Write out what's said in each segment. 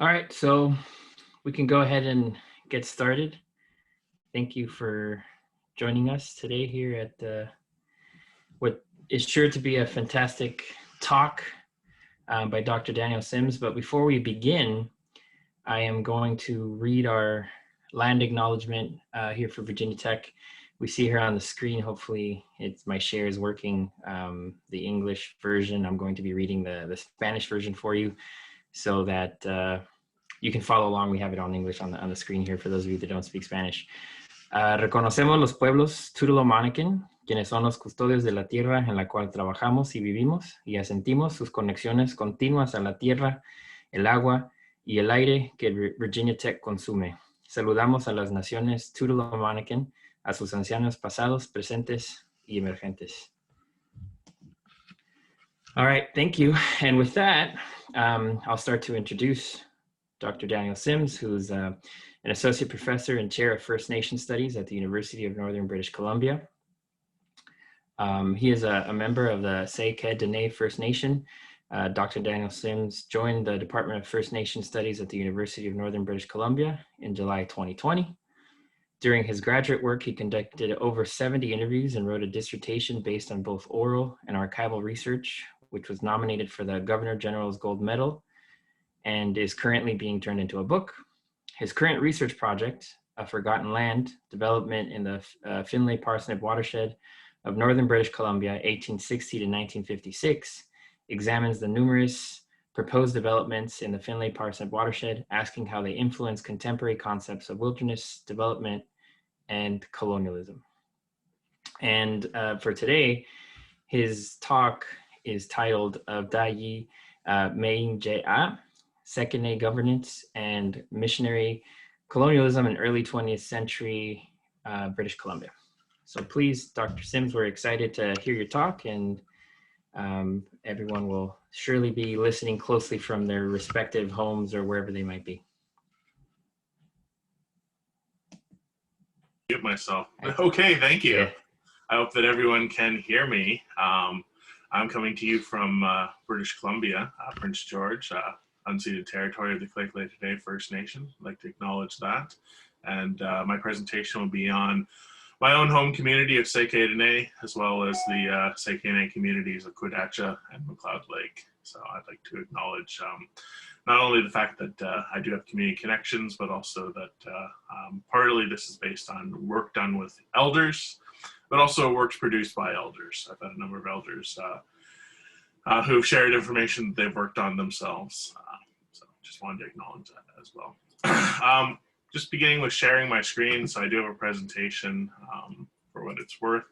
All right, so we can go ahead and get started. Thank you for joining us today here at what is sure to be a fantastic talk by Dr. Daniel Sims. But before we begin, I am going to read our land acknowledgement here for Virginia Tech. We see here on the screen, hopefully my share is working, the English version. I'm going to be reading the Spanish version for you so that you can follow along. We have it on English on the screen here for those of you that don't speak Spanish. Reconocemos los pueblos Turulo-Monacan, quienes son los custodios de la tierra en la cual trabajamos y vivimos, y asentimos sus conexiones continuas a la tierra, el agua y el aire que Virginia Tech consume. Saludamos a las naciones Turulo-Monacan, a sus ancianos pasados, presentes y emergentes. All right, thank you. And with that, I'll start to introduce Dr. Daniel Sims, who's an associate professor and chair of First Nation Studies at the University of Northern British Columbia. He is a member of the Tsek'ehne First Nation. Dr. Daniel Sims joined the Department of First Nation Studies at the University of Northern British Columbia in July 2020. During his graduate work, he conducted over 70 interviews and wrote a dissertation based on both oral and archival research, which was nominated for the Governor General's Gold Medal and is currently being turned into a book. His current research project, A Forgotten Land, Development in the Finlay Parsonip Watershed of Northern British Columbia, 1860 to 1956, examines the numerous proposed developments in the Finlay Parsonip Watershed, asking how they influence contemporary concepts of wilderness development and colonialism. And for today, his talk is titled Jiih, Tsek'ehne Governance and Missionary Colonialism in Early 20th Century British Columbia. So please, Dr. Sims, we're excited to hear your talk, and everyone will surely be listening closely from their respective homes or wherever they might be. Mute myself. Okay, thank you. Yeah. I hope that everyone can hear me. I'm coming to you from British Columbia, Prince George, unceded territory of the Tsek'ehne First Nation. I'd like to acknowledge that. And my presentation will be on my own home community of Tsek'ehne, as well as the Tsek'ehne communities of Qudacha and McLeod Lake. So I'd like to acknowledge not only the fact that I do have community connections, but also that partly this is based on work done with elders, but also works produced by elders. I've had a number of elders who have shared information that they've worked on themselves. So just wanted to acknowledge that as well. Just beginning with sharing my screen. So I do have a presentation for what it's worth.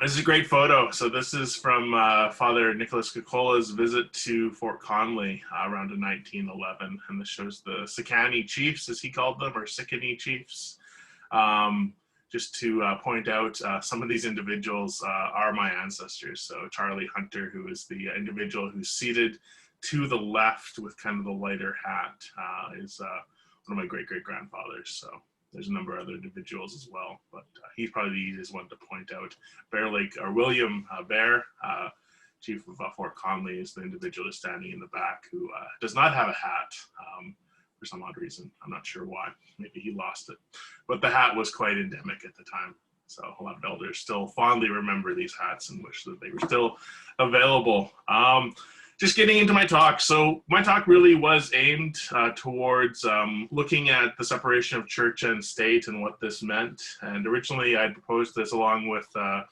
This is a great photo. So this is from Father Nicholas Kokola's visit to Fort Conley around in 1911. And this shows the Sakani Chiefs, as he called them, or Sakani Chiefs. Just to point out, some of these individuals are my ancestors. So Charlie Hunter, who is the individual who's seated to the left with kind of the lighter hat, is one of my great-great-grandfathers. So there's a number of other individuals as well, but he's probably the easiest one to point out. Bear Lake, or William Bear, Chief of Fort Conley, is the individual who's standing in the back who does not have a hat. For some odd reason. I'm not sure why. Maybe he lost it. But the hat was quite endemic at the time. So a lot of elders still fondly remember these hats and wish that they were still available. Just getting into my talk. So my talk really was aimed towards looking at the separation of church and state and what this meant. And originally I proposed this along with a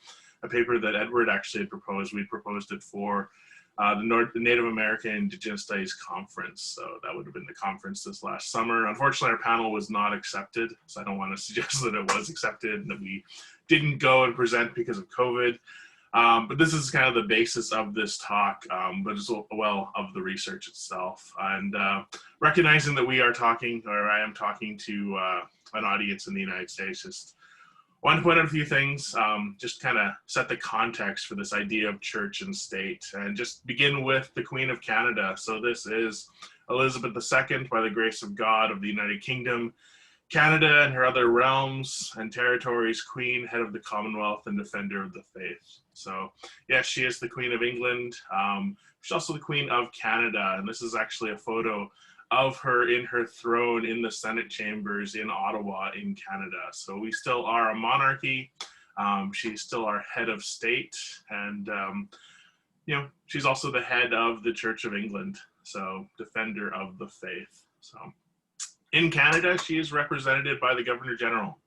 paper that Edward actually had proposed. We proposed it for the Native American Indigenous Studies Conference. So that would have been the conference this last summer. Unfortunately, our panel was not accepted. So I don't want to suggest that it was accepted and that we didn't go and present because of COVID. But this is kind of the basis of this talk, but as well of the research itself. And recognizing that we are talking, or I am talking to an audience in the United States, just want to point out a few things, just kind of set the context for this idea of church and state, and just begin with the Queen of Canada. So this is Elizabeth II, by the grace of God, of the United Kingdom, Canada and her other realms and territories, Queen, head of the Commonwealth, and defender of the faith. So, yes, she is the Queen of England. She's also the Queen of Canada, and this is actually a photo of her in her throne in the Senate chambers in Ottawa in Canada. So we still are a monarchy. She's still our head of state, and you know, she's also the head of the Church of England, so defender of the faith. So in Canada, she is represented by the Governor General,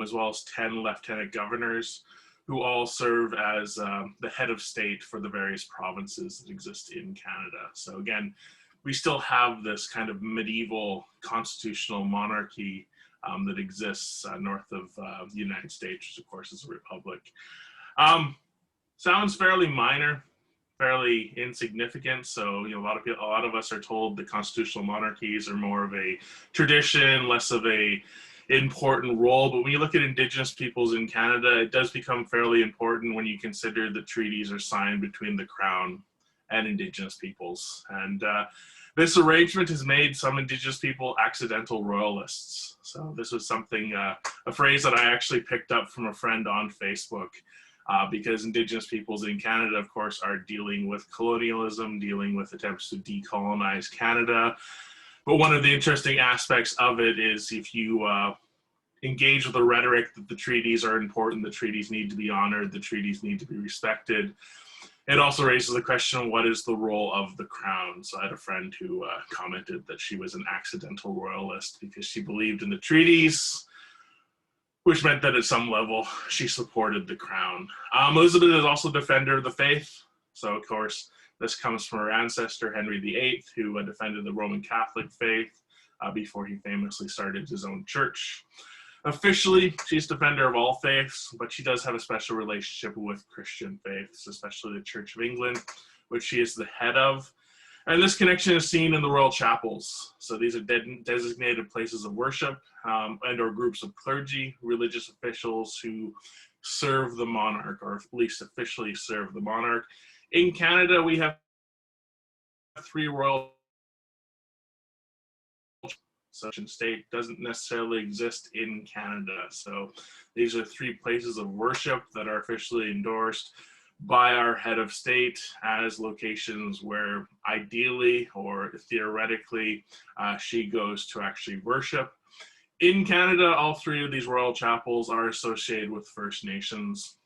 as well as 10 lieutenant governors, who all serve as the head of state for the various provinces that exist in Canada. So again, we still have this kind of medieval constitutional monarchy that exists north of the United States, which of course is a republic. Sounds fairly minor, fairly insignificant. So, you know, a lot of us are told the constitutional monarchies are more of a tradition, less of a important role. But when you look at Indigenous peoples in Canada, it does become fairly important when you consider that treaties are signed between the Crown and Indigenous peoples. And this arrangement has made some Indigenous people accidental royalists. So this was something, a phrase that I actually picked up from a friend on Facebook, because Indigenous peoples in Canada, of course, are dealing with colonialism, dealing with attempts to decolonize Canada. But one of the interesting aspects of it is if you engage with the rhetoric that the treaties are important, the treaties need to be honored, the treaties need to be respected, it also raises the question, what is the role of the Crown? So I had a friend who commented that she was an accidental royalist because she believed in the treaties, which meant that at some level she supported the Crown. Elizabeth is also a defender of the faith. So of course, this comes from her ancestor, Henry VIII, who defended the Roman Catholic faith before he famously started his own church. Officially, she's defender of all faiths, but she does have a special relationship with Christian faiths, especially the Church of England, which she is the head of. And this connection is seen in the royal chapels. So these are designated places of worship and or groups of clergy, religious officials who serve the monarch, or at least officially serve the monarch. In Canada, we have 3 royal such a state doesn't necessarily exist in Canada. So these are 3 places of worship that are officially endorsed by our head of state as locations where ideally or theoretically she goes to actually worship. In Canada, all 3 of these royal chapels are associated with First Nations.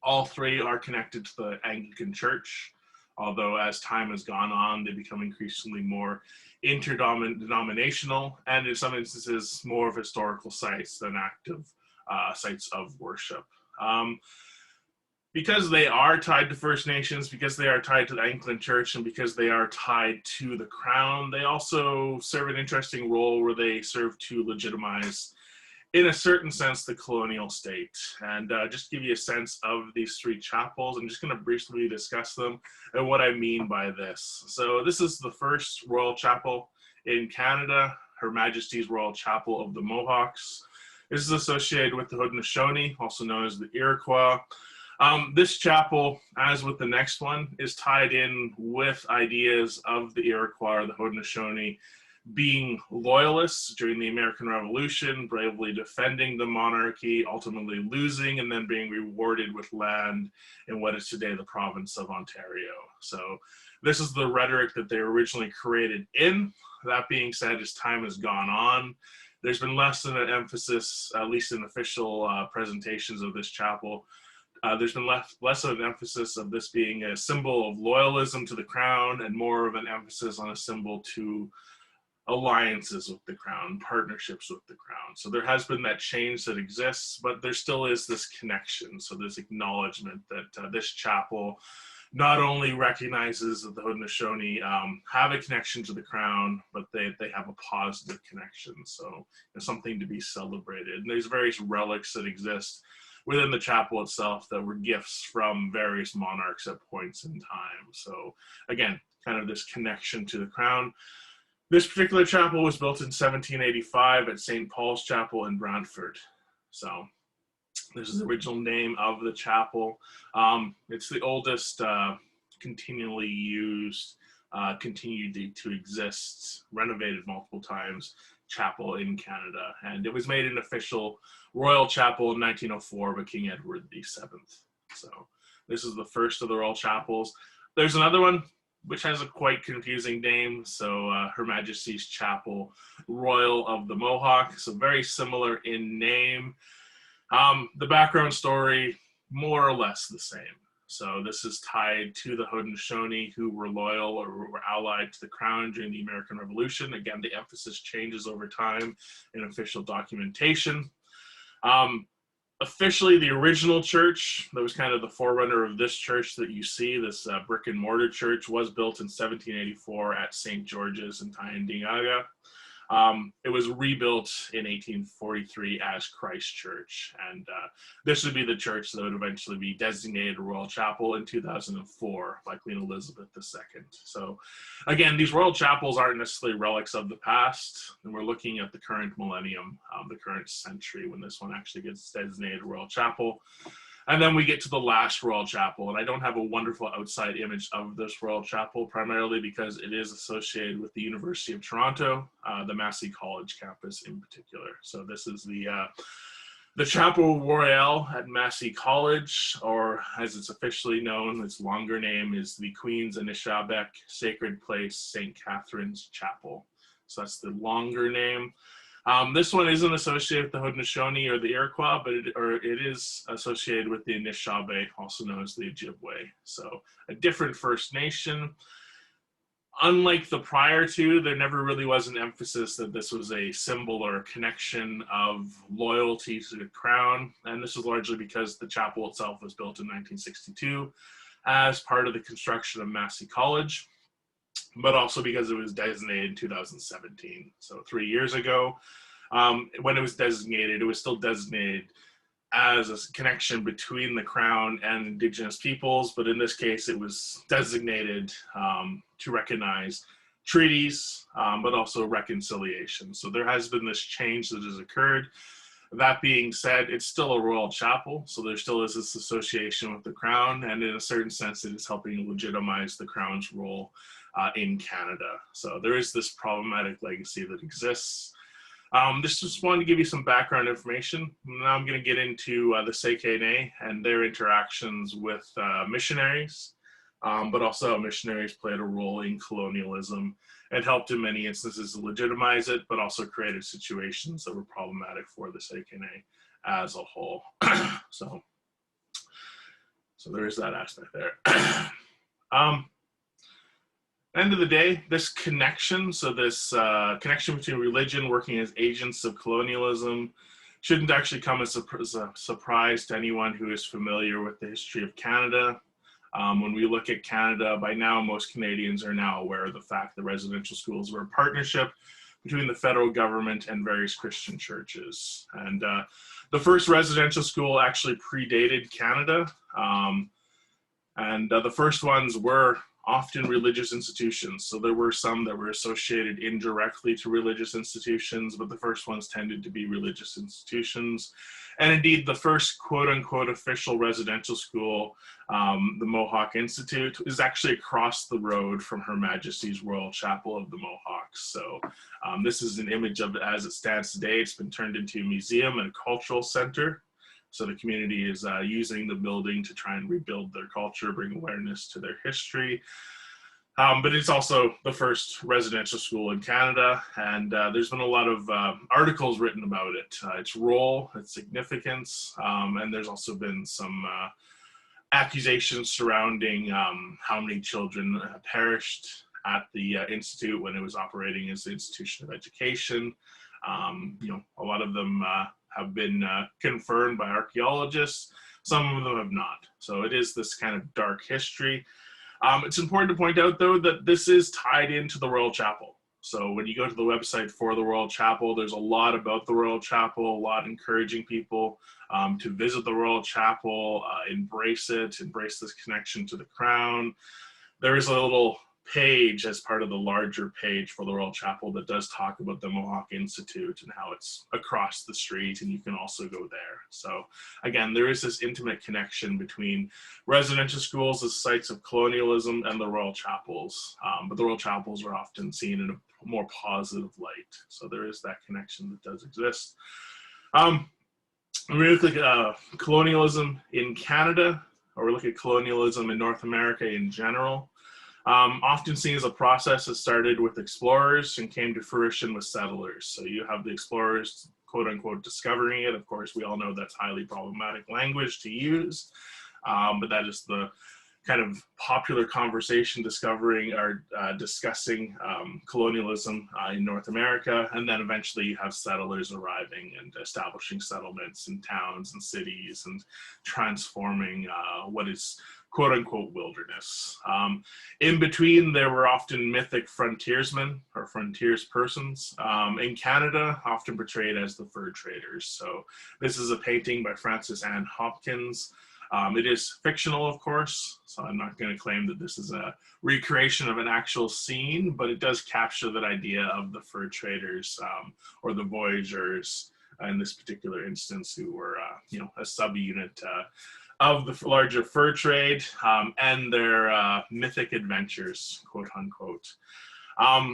All 3 are connected to the Anglican Church, although as time has gone on, they become increasingly more interdenominational, and in some instances, more of historical sites than active sites of worship. Because they are tied to First Nations, because they are tied to the Anglican Church, and because they are tied to the Crown, they also serve an interesting role where they serve to legitimize, in a certain sense, the colonial state. And just to give you a sense of these 3 chapels, I'm just going to briefly discuss them and what I mean by this. So this is the first royal chapel in Canada, Her Majesty's Royal Chapel of the Mohawks. This is associated with the Haudenosaunee, also known as the Iroquois. This chapel, as with the next one, is tied in with ideas of the Iroquois or the Haudenosaunee being loyalists during the American Revolution, bravely defending the monarchy, ultimately losing, and then being rewarded with land in what is today the province of Ontario. So this is the rhetoric that they originally created in. That being said, as time has gone on, there's been less of an emphasis, at least in official presentations of this chapel, there's been less of an emphasis of this being a symbol of loyalism to the Crown and more of an emphasis on a symbol to alliances with the Crown, partnerships with the Crown. So there has been that change that exists, but there still is this connection. So this acknowledgement that this chapel not only recognizes that the Haudenosaunee have a connection to the Crown, but they have a positive connection. So there's something to be celebrated. And there's various relics that exist within the chapel itself that were gifts from various monarchs at points in time. So again, kind of this connection to the Crown. This particular chapel was built in 1785 at St. Paul's Chapel in Brantford. So this is the original name of the chapel. It's the oldest continually used, continued to exist, renovated multiple times chapel in Canada. And it was made an official royal chapel in 1904 by King Edward VII. So this is the first of the royal chapels. There's another one which has a quite confusing name. So Her Majesty's Chapel Royal of the Mohawk. So very similar in name. The background story, more or less the same. So this is tied to the Haudenosaunee, who were loyal or were allied to the crown during the American Revolution. Again, the emphasis changes over time in official documentation. Officially, the original church that was kind of the forerunner of this church that you see, this brick and mortar church, was built in 1784 at St. George's in Tyendinaga. It was rebuilt in 1843 as Christ Church, and this would be the church that would eventually be designated a royal chapel in 2004 by Queen Elizabeth II. So again, these royal chapels aren't necessarily relics of the past, and we're looking at the current millennium, the current century, when this one actually gets designated a royal chapel. And then we get to the last royal chapel, and I don't have a wonderful outside image of this royal chapel, primarily because it is associated with the University of Toronto, the Massey College campus in particular. So this is the Chapel Royal at Massey College, or as it's officially known, its longer name is the Queen's Anishinaabe Sacred Place St. Catherine's Chapel. So that's the longer name. This one isn't associated with the Haudenosaunee or the Iroquois, but it is associated with the Anishinaabe, also known as the Ojibwe. So a different First Nation. Unlike the prior two, there never really was an emphasis that this was a symbol or a connection of loyalty to the crown. And this is largely because the chapel itself was built in 1962 as part of the construction of Massey College, but also because it was designated in 2017. So 3 years ago, when it was designated, it was still designated as a connection between the crown and Indigenous peoples, but in this case, it was designated to recognize treaties, but also reconciliation. So there has been this change that has occurred. That being said, it's still a royal chapel, so there still is this association with the crown, and in a certain sense, it is helping legitimize the crown's role in Canada. So there is this problematic legacy that exists. This just wanted to give you some background information. Now I'm going to get into the Tsek'ehne and their interactions with missionaries, but also how missionaries played a role in colonialism and helped in many instances to legitimize it, but also created situations that were problematic for the Tsek'ehne as a whole. So there is that aspect there. End of the day, this connection, so this connection between religion working as agents of colonialism shouldn't actually come as a surprise to anyone who is familiar with the history of Canada. When we look at Canada, by now most Canadians are now aware of the fact that residential schools were a partnership between the federal government and various Christian churches. And the first residential school actually predated Canada. And the first ones were often religious institutions. So there were some that were associated indirectly to religious institutions, but the first ones tended to be religious institutions. And indeed, the first quote-unquote official residential school, the Mohawk Institute, is actually across the road from Her Majesty's Royal Chapel of the Mohawks. So this is an image of it as it stands today. It's been turned into a museum and a cultural center. So the community is using the building to try and rebuild their culture, bring awareness to their history. But it's also the first residential school in Canada, and there's been a lot of articles written about it, its role, its significance, and there's also been some accusations surrounding how many children perished at the institute when it was operating as an institution of education. A lot of them have been confirmed by archaeologists. Some of them have not. So it is this kind of dark history. It's important to point out, though, that this is tied into the Royal Chapel. So when you go to the website for the Royal Chapel, there's a lot about the Royal Chapel, a lot encouraging people to visit the Royal Chapel, embrace it, embrace this connection to the crown. There is a little page as part of the larger page for the Royal Chapel that does talk about the Mohawk Institute and how it's across the street, and you can also go there. So again, there is this intimate connection between residential schools as sites of colonialism and the Royal Chapels, but the Royal Chapels are often seen in a more positive light. So there is that connection that does exist. We look at colonialism in Canada, or we look at colonialism in North America in general. Often seen as a process that started with explorers and came to fruition with settlers. So you have the explorers, quote unquote, discovering it. Of course, we all know that's highly problematic language to use, but that is the kind of popular conversation discovering or discussing colonialism in North America. And then eventually you have settlers arriving and establishing settlements in towns and cities and transforming what is quote unquote wilderness. In between, there were often mythic frontiersmen or frontiers persons. In Canada, often portrayed as the fur traders. So this is a painting by Frances Ann Hopkins. It is fictional, of course, so I'm not going to claim that this is a recreation of an actual scene, but it does capture that idea of the fur traders or the voyagers in this particular instance, who were, a subunit of the larger fur trade and their mythic adventures, quote unquote.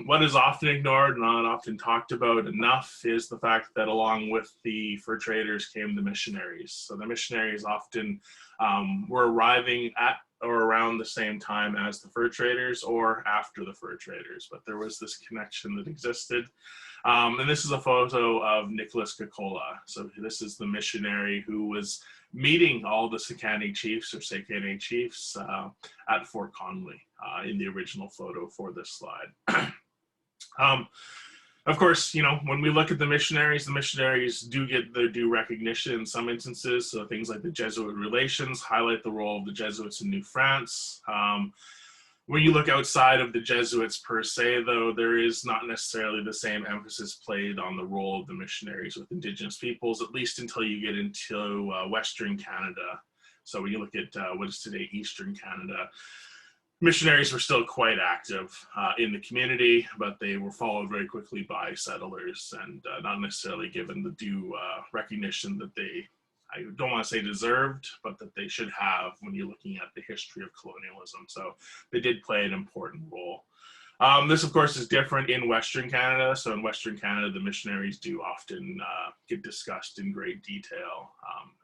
What is often ignored, not often talked about enough, is the fact that along with the fur traders came the missionaries. So the missionaries often were arriving at or around the same time as the fur traders or after the fur traders, but there was this connection that existed. And this is a photo of Nicholas Kakola. So this is the missionary who was meeting all the Sakani Chiefs or Tsek'ehne Chiefs at Fort Conley in the original photo for this slide. Of course, when we look at the missionaries do get their due recognition in some instances. So things like the Jesuit relations highlight the role of the Jesuits in New France. When you look outside of the Jesuits per se, though, there is not necessarily the same emphasis played on the role of the missionaries with Indigenous peoples, at least until you get into Western Canada. So when you look at what is today Eastern Canada, missionaries were still quite active in the community, but they were followed very quickly by settlers and not necessarily given the due recognition that they, I don't want to say deserved, but that they should have when you're looking at the history of colonialism. So they did play an important role. This, of course, is different in Western Canada. So in Western Canada, the missionaries do often get discussed in great detail.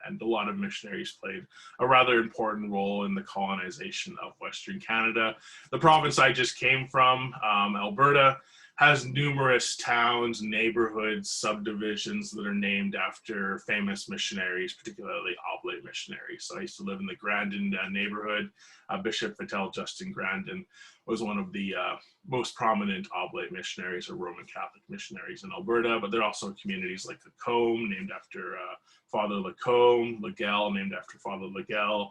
And a lot of missionaries played a rather important role in the colonization of Western Canada. The province I just came from, Alberta, has numerous towns, neighborhoods, subdivisions that are named after famous missionaries, particularly oblate missionaries. So I used to live in the Grandin neighborhood. Bishop Vittel Justin Grandin was one of the most prominent oblate missionaries or Roman Catholic missionaries in Alberta, but there are also communities like Lacombe, named after Father Lacombe, Legel, named after Father Legel.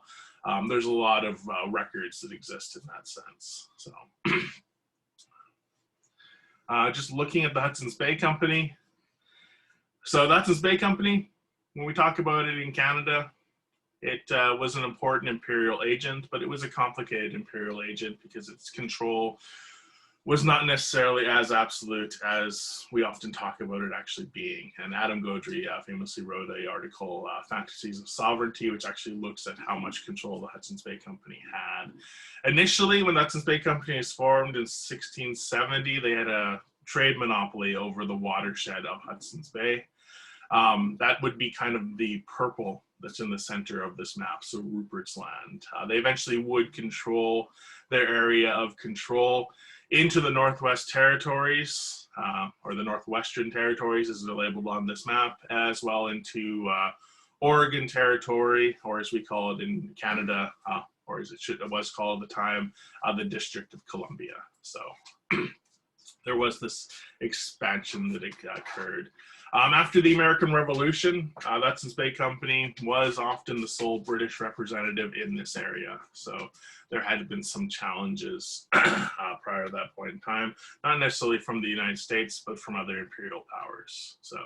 There's a lot of records that exist in that sense. So. Just looking at the Hudson's Bay Company. So the Hudson's Bay Company, when we talk about it in Canada, it was an important imperial agent, but it was a complicated imperial agent because its control was not necessarily as absolute as we often talk about it actually being. And Adam Gaudry famously wrote an article, Fantasies of Sovereignty, which actually looks at how much control the Hudson's Bay Company had. Initially, when the Hudson's Bay Company was formed in 1670, they had a trade monopoly over the watershed of Hudson's Bay. That would be kind of the purple that's in the center of this map, so Rupert's Land. They eventually would control their area of control into the Northwest Territories, or the Northwestern Territories as they're labeled on this map, as well into Oregon Territory, or as we call it in Canada, or as it was called at the time, the District of Columbia. So there was this expansion that occurred. After the American Revolution, the Hudson's Bay Company was often the sole British representative in this area. So there had been some challenges prior to that point in time, not necessarily from the United States, but from other imperial powers. So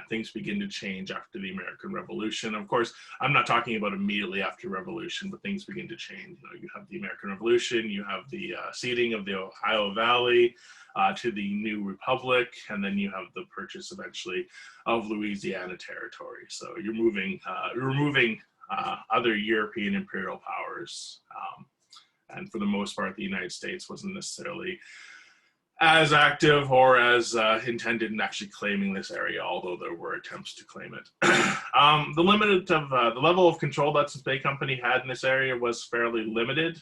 things begin to change after the American Revolution. Of course, I'm not talking about immediately after Revolution, but things begin to change. You have the American Revolution, you have the ceding of the Ohio Valley to the new republic, and then you have the purchase eventually of Louisiana Territory. So you're removing other European imperial powers. And for the most part, the United States wasn't necessarily as active or as intended in actually claiming this area, although there were attempts to claim it. The level of control that Hudson's Bay Company had in this area was fairly limited.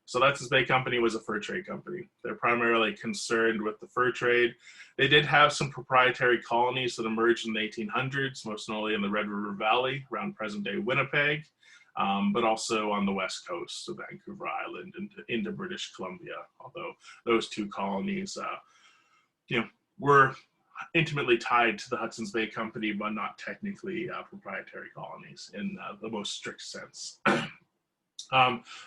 So Hudson's Bay Company was a fur trade company. They're primarily concerned with the fur trade. They did have some proprietary colonies that emerged in the 1800s, most notably in the Red River Valley around present-day Winnipeg, but also on the west coast of Vancouver Island and into British Columbia, although those two colonies were intimately tied to the Hudson's Bay Company, but not technically proprietary colonies in the most strict sense.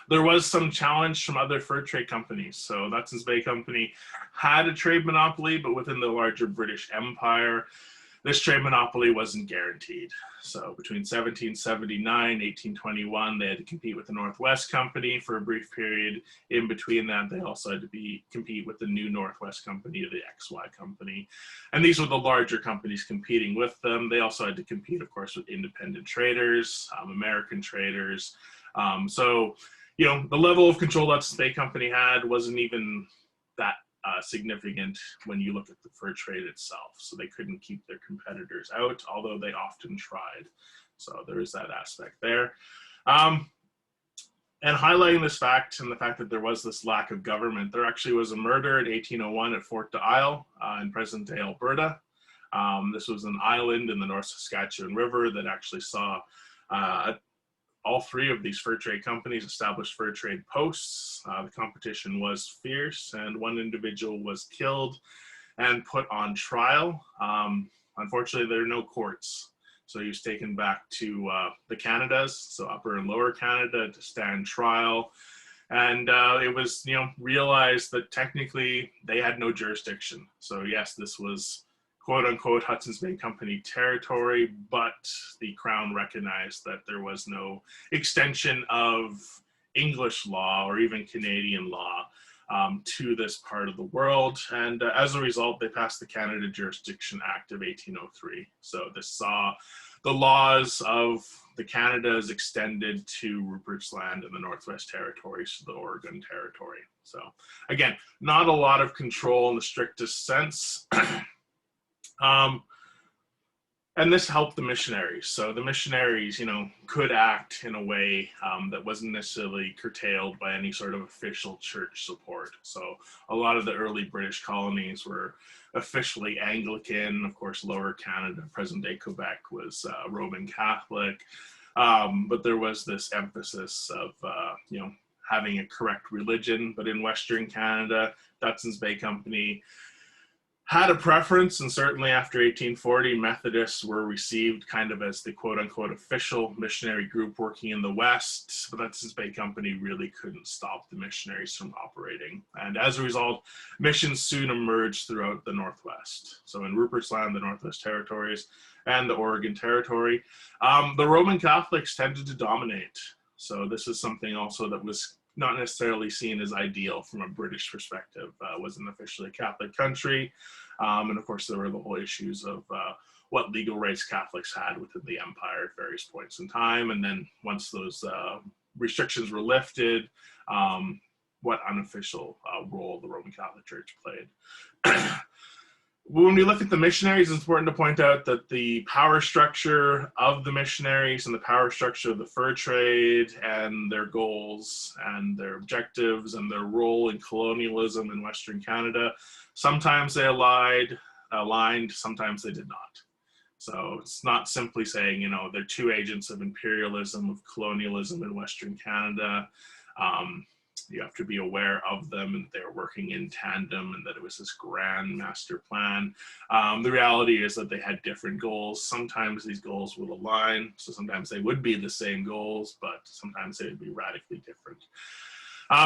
There was some challenge from other fur trade companies. So the Hudson's Bay Company had a trade monopoly, but within the larger British Empire, this trade monopoly wasn't guaranteed. So between 1779 and 1821, they had to compete with the Northwest Company for a brief period. In between that, they also had to compete with the new Northwest Company, the XY Company. And these were the larger companies competing with them. They also had to compete, of course, with independent traders, American traders. So the level of control that Hudson's Bay Company had wasn't even that significant when you look at the fur trade itself. So they couldn't keep their competitors out, although they often tried. So there is that aspect there. And highlighting this fact and the fact that there was this lack of government, there actually was a murder in 1801 at Fort de Isle in present-day Alberta. This was an island in the North Saskatchewan River that actually saw all three of these fur trade companies established fur trade posts. The competition was fierce, and one individual was killed and put on trial. Unfortunately, there are no courts, so he was taken back to the Canadas, so Upper and Lower Canada, to stand trial. And it was, realized that technically they had no jurisdiction. So yes, this was quote unquote Hudson's Bay Company territory, but the Crown recognized that there was no extension of English law or even Canadian law to this part of the world. And as a result, they passed the Canada Jurisdiction Act of 1803. So this saw the laws of the Canadas extended to Rupert's Land and the Northwest Territories to the Oregon Territory. So again, not a lot of control in the strictest sense. And this helped the missionaries. So the missionaries, could act in a way that wasn't necessarily curtailed by any sort of official church support. So a lot of the early British colonies were officially Anglican. Of course, Lower Canada, present-day Quebec, was Roman Catholic. But there was this emphasis of, having a correct religion. But in Western Canada, Hudson's Bay Company had a preference, and certainly after 1840, Methodists were received kind of as the quote-unquote official missionary group working in the West, but Hudson's Bay Company really couldn't stop the missionaries from operating. And as a result, missions soon emerged throughout the Northwest. So in Rupert's Land, the Northwest Territories, and the Oregon Territory, the Roman Catholics tended to dominate. So this is something also that was not necessarily seen as ideal from a British perspective. Wasn't officially a Catholic country. And of course, there were the whole issues of what legal rights Catholics had within the empire at various points in time. And then once those restrictions were lifted, what unofficial role the Roman Catholic Church played. When we look at the missionaries, it's important to point out that the power structure of the missionaries and the power structure of the fur trade and their goals and their objectives and their role in colonialism in Western Canada, sometimes they aligned, sometimes they did not. So it's not simply saying, they're two agents of imperialism, of colonialism in Western Canada. You have to be aware of them and they're working in tandem and that it was this grand master plan. The reality is that they had different goals. Sometimes these goals would align. So sometimes they would be the same goals, but sometimes they would be radically different.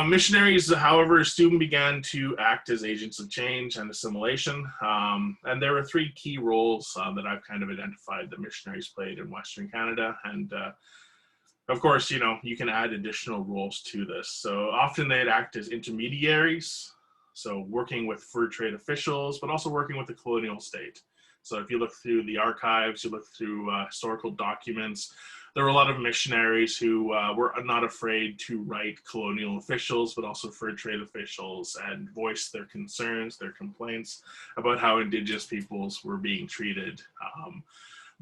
Missionaries, however, soon began to act as agents of change and assimilation. And there were three key roles that I've kind of identified that missionaries played in Western Canada. And of course, you can add additional roles to this. So often they'd act as intermediaries, so working with fur trade officials, but also working with the colonial state. So if you look through the archives, you look through historical documents, there were a lot of missionaries who were not afraid to write colonial officials, but also fur trade officials, and voice their concerns, their complaints about how Indigenous peoples were being treated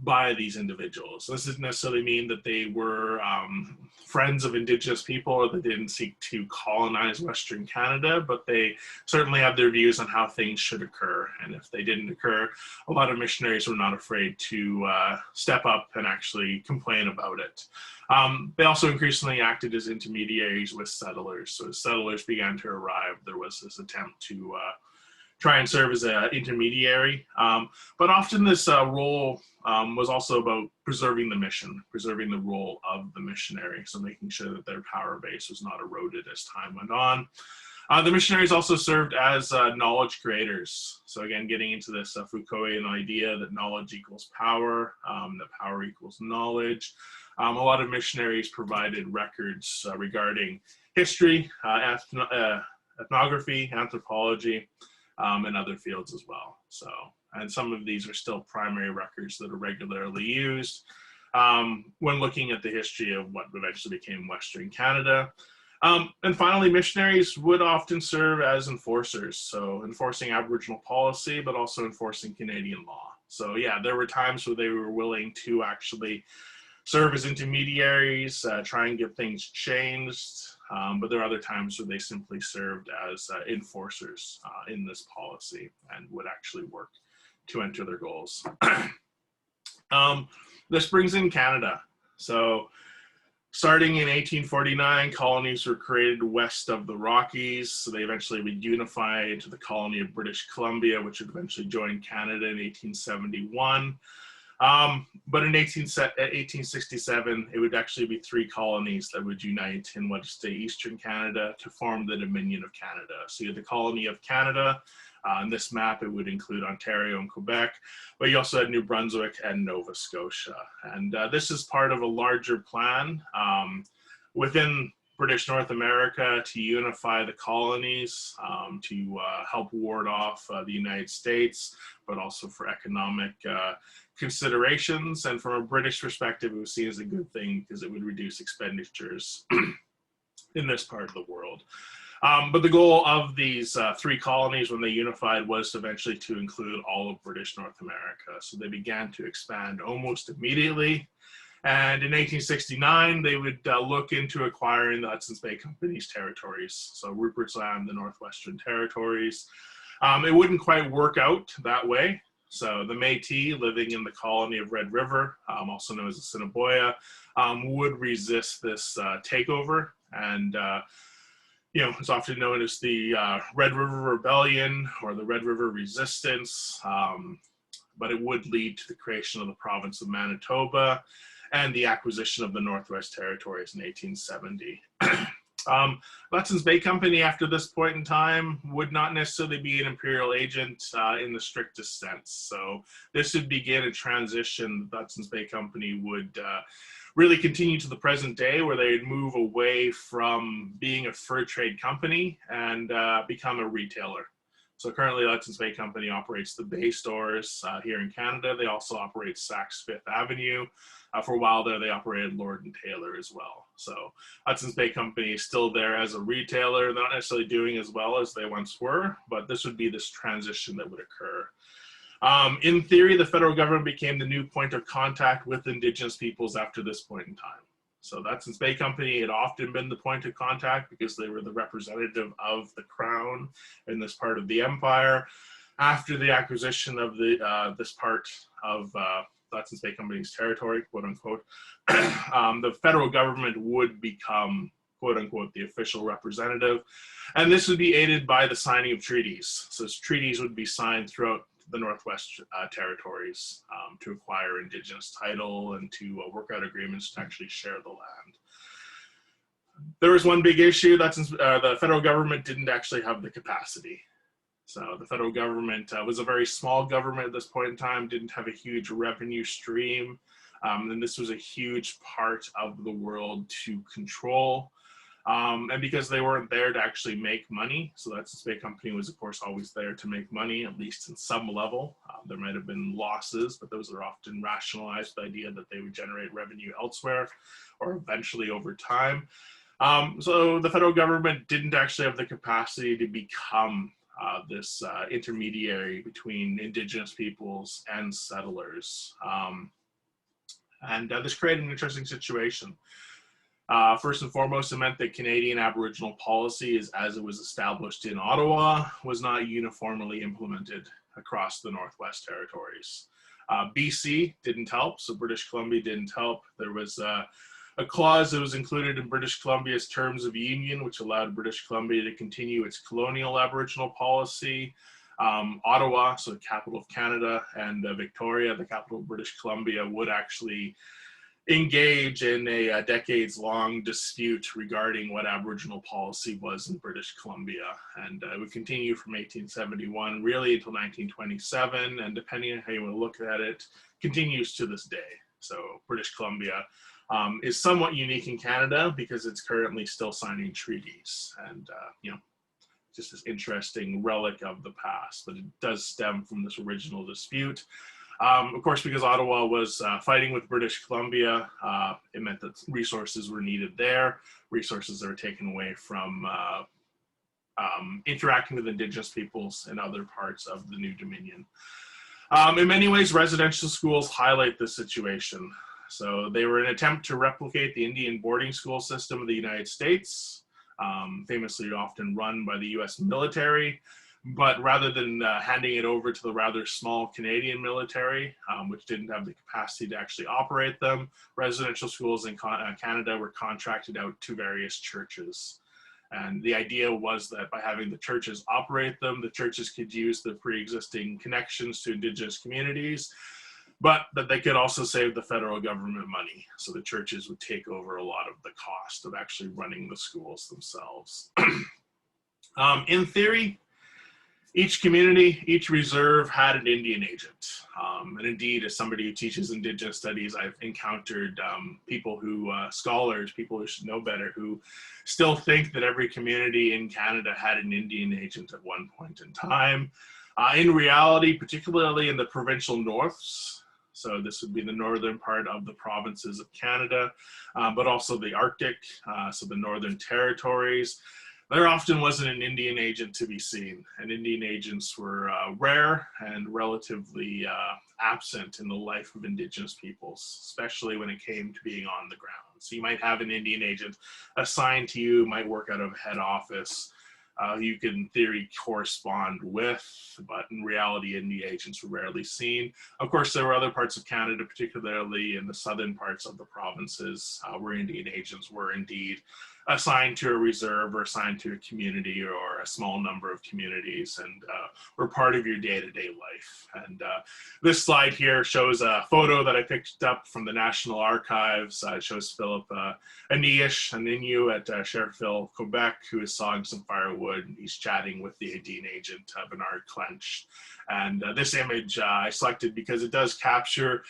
by these individuals. This doesn't necessarily mean that they were friends of Indigenous people or that they didn't seek to colonize Western Canada, but they certainly have their views on how things should occur. And if they didn't occur, a lot of missionaries were not afraid to step up and actually complain about it. They also increasingly acted as intermediaries with settlers. So as settlers began to arrive, there was this attempt to try and serve as an intermediary. But often this role was also about preserving the mission, preserving the role of the missionary, so making sure that their power base was not eroded as time went on. The missionaries also served as knowledge creators. So again, getting into this Foucauldian idea that knowledge equals power, that power equals knowledge. A lot of missionaries provided records regarding history, ethnography, anthropology, and other fields as well. So, and some of these are still primary records that are regularly used when looking at the history of what eventually became Western Canada. And finally, missionaries would often serve as enforcers, so enforcing Aboriginal policy, but also enforcing Canadian law. So yeah, there were times where they were willing to actually serve as intermediaries, try and get things changed, but there are other times where they simply served as enforcers in this policy and would actually work to enter their goals. This brings in Canada. So starting in 1849, colonies were created west of the Rockies. So they eventually would unify into the colony of British Columbia, which would eventually join Canada in 1871. But in 1867, it would actually be three colonies that would unite in what is today Eastern Canada to form the Dominion of Canada. So you had the colony of Canada. On this map, it would include Ontario and Quebec, but you also had New Brunswick and Nova Scotia. And this is part of a larger plan within British North America to unify the colonies, to help ward off the United States, but also for economic considerations. And from a British perspective, it was seen as a good thing because it would reduce expenditures in this part of the world. But the goal of these three colonies when they unified was eventually to include all of British North America. So they began to expand almost immediately. And in 1869, they would look into acquiring the Hudson's Bay Company's territories. So Rupert's Land, the Northwestern Territories. It wouldn't quite work out that way. So the Métis living in the colony of Red River, also known as the Assiniboia, would resist this takeover. And it's often known as the Red River Rebellion or the Red River Resistance, but it would lead to the creation of the province of Manitoba and the acquisition of the Northwest Territories in 1870. Hudson's Bay Company after this point in time would not necessarily be an imperial agent in the strictest sense. So this would begin a transition. The Hudson's Bay Company would really continue to the present day, where they'd move away from being a fur trade company and become a retailer. So currently the Hudson's Bay Company operates the Bay stores here in Canada. They also operate Saks Fifth Avenue. For a while there, they operated Lord & Taylor as well. So Hudson's Bay Company is still there as a retailer. They're not necessarily doing as well as they once were, but this would be this transition that would occur. In theory, the federal government became the new point of contact with Indigenous peoples after this point in time. So the Hudson's Bay Company had often been the point of contact because they were the representative of the crown in this part of the empire. After the acquisition of this part of Hudson's Bay Company's territory, quote unquote, the federal government would become, quote unquote, the official representative. And this would be aided by the signing of treaties. So treaties would be signed throughout the Northwest Territories to acquire Indigenous title and to work out agreements to actually share the land. There was one big issue, that's the federal government didn't actually have the capacity. So the federal government was a very small government at this point in time, didn't have a huge revenue stream, and this was a huge part of the world to control. And because they weren't there to actually make money, so that's the Bay Company was of course always there to make money, at least in some level. There might have been losses, but those are often rationalized with the idea that they would generate revenue elsewhere or eventually over time. So the federal government didn't actually have the capacity to become this intermediary between Indigenous peoples and settlers. And this created an interesting situation. First and foremost, it meant that Canadian Aboriginal policy, as it was established in Ottawa, was not uniformly implemented across the Northwest Territories. BC didn't help, so British Columbia didn't help. There was a clause that was included in British Columbia's Terms of Union, which allowed British Columbia to continue its colonial Aboriginal policy. Ottawa, so the capital of Canada, and Victoria, the capital of British Columbia, would actually engage in a decades-long dispute regarding what Aboriginal policy was in British Columbia. And it would continue from 1871 really until 1927, and depending on how you want to look at it, continues to this day. So British Columbia is somewhat unique in Canada because it's currently still signing treaties, and you know, just this interesting relic of the past, but it does stem from this original dispute. Of course, because Ottawa was fighting with British Columbia, it meant that resources were needed there, resources that were taken away from interacting with Indigenous peoples in other parts of the new Dominion. In many ways, residential schools highlight this situation. So they were an attempt to replicate the Indian boarding school system of the United States, famously often run by the US military. But rather than handing it over to the rather small Canadian military, which didn't have the capacity to actually operate them, residential schools in Canada were contracted out to various churches. And the idea was that by having the churches operate them, the churches could use the pre-existing connections to Indigenous communities, but that they could also save the federal government money. So the churches would take over a lot of the cost of actually running the schools themselves. In theory, each community, each reserve had an Indian agent. And indeed, as somebody who teaches Indigenous studies, I've encountered people who, scholars, people who should know better, who still think that every community in Canada had an Indian agent at one point in time. In reality, particularly in the provincial norths, so this would be the northern part of the provinces of Canada, but also the Arctic, so the Northern Territories, there often wasn't an Indian agent to be seen, and Indian agents were rare and relatively absent in the life of Indigenous peoples, especially when it came to being on the ground. So you might have an Indian agent assigned to you, might work out of head office, you can in theory correspond with, but in reality, Indian agents were rarely seen. Of course, there were other parts of Canada, particularly in the southern parts of the provinces, where Indian agents were indeed assigned to a reserve or assigned to a community or a small number of communities, and were part of your day-to-day life. And this slide here shows a photo that I picked up from the National Archives. It shows Philip Anish, an Innu at Cherville, Quebec, who is sawing some firewood, and he's chatting with the Indian agent, Bernard Clench. And this image I selected because it does capture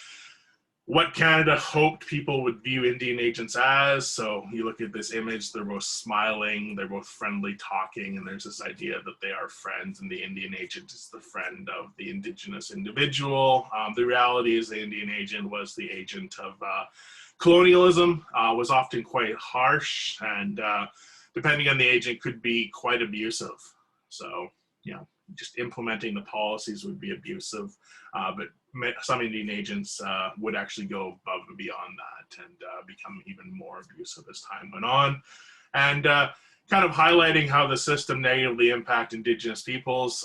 what Canada hoped people would view Indian agents as. So you look at this image, they're both smiling, they're both friendly talking, and there's this idea that they are friends, and the Indian agent is the friend of the Indigenous individual. The reality is the Indian agent was the agent of colonialism, was often quite harsh, and depending on the agent could be quite abusive. So, you know, just implementing the policies would be abusive, but some Indian agents would actually go above and beyond that and become even more abusive as time went on. And kind of highlighting how the system negatively impacted Indigenous peoples.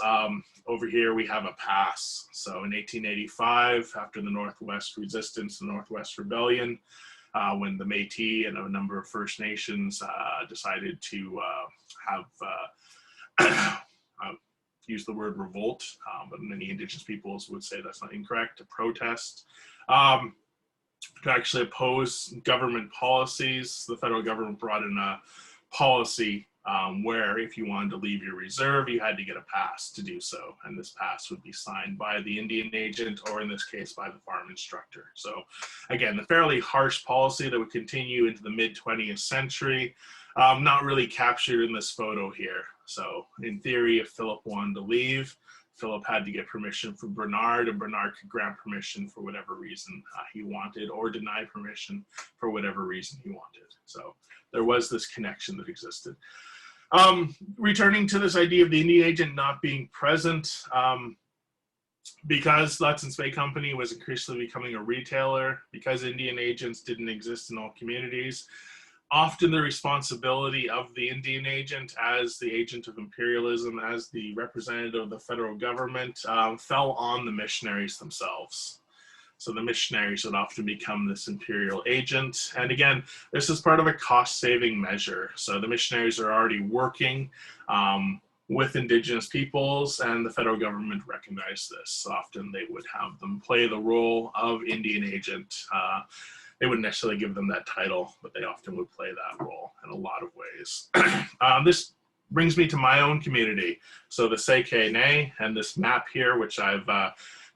Over here we have a pass. So in 1885, after the Northwest Resistance, the Northwest Rebellion, when the Métis and a number of First Nations decided to have use the word revolt, but many Indigenous peoples would say that's not incorrect, to protest. to actually oppose government policies. The federal government brought in a policy where if you wanted to leave your reserve, you had to get a pass to do so. And this pass would be signed by the Indian agent, or in this case, by the farm instructor. So again, the fairly harsh policy that would continue into the mid-20th century, not really captured in this photo here. So in theory, if Philip wanted to leave, Philip had to get permission from Bernard, and Bernard could grant permission for whatever reason he wanted, or deny permission for whatever reason he wanted. So there was this connection that existed. Returning to this idea of the Indian agent not being present, because Hudson's Bay Company was increasingly becoming a retailer, because Indian agents didn't exist in all communities, often the responsibility of the Indian agent as the agent of imperialism, as the representative of the federal government, fell on the missionaries themselves. So the missionaries would often become this imperial agent. And again, this is part of a cost-saving measure. So the missionaries are already working with Indigenous peoples, and the federal government recognized this. Often they would have them play the role of Indian agent. They wouldn't necessarily give them that title, but they often would play that role in a lot of ways. This brings me to my own community. So the Tsek'ehne, and this map here, which I've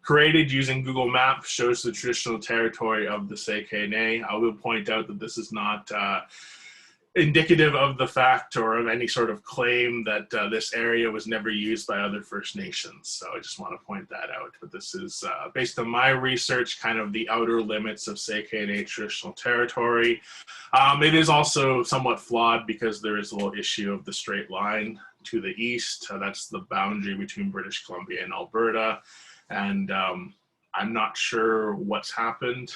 created using Google Maps, shows the traditional territory of the Tsek'ehne. I will point out that this is not indicative of the fact or of any sort of claim that this area was never used by other First Nations. So I just want to point that out. But this is, based on my research, kind of the outer limits of Tsek'ehne traditional territory. It is also somewhat flawed because there is a little issue of the straight line to the east. That's the boundary between British Columbia and Alberta. And I'm not sure what's happened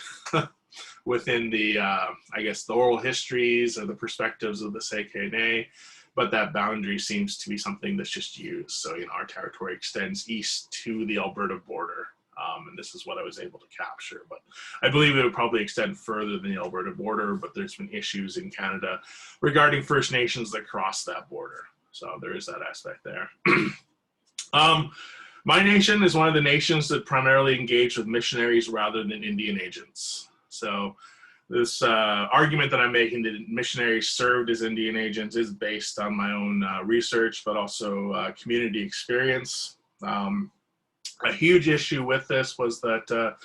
within the, I guess, the oral histories or the perspectives of the Tsek'ehne, but that boundary seems to be something that's just used. So, you know, our territory extends east to the Alberta border, and this is what I was able to capture. But I believe it would probably extend further than the Alberta border, but there's been issues in Canada regarding First Nations that cross that border. So there is that aspect there. My nation is one of the nations that primarily engage with missionaries rather than Indian agents. So this argument that I'm making that missionaries served as Indian agents is based on my own research, but also community experience. A huge issue with this was that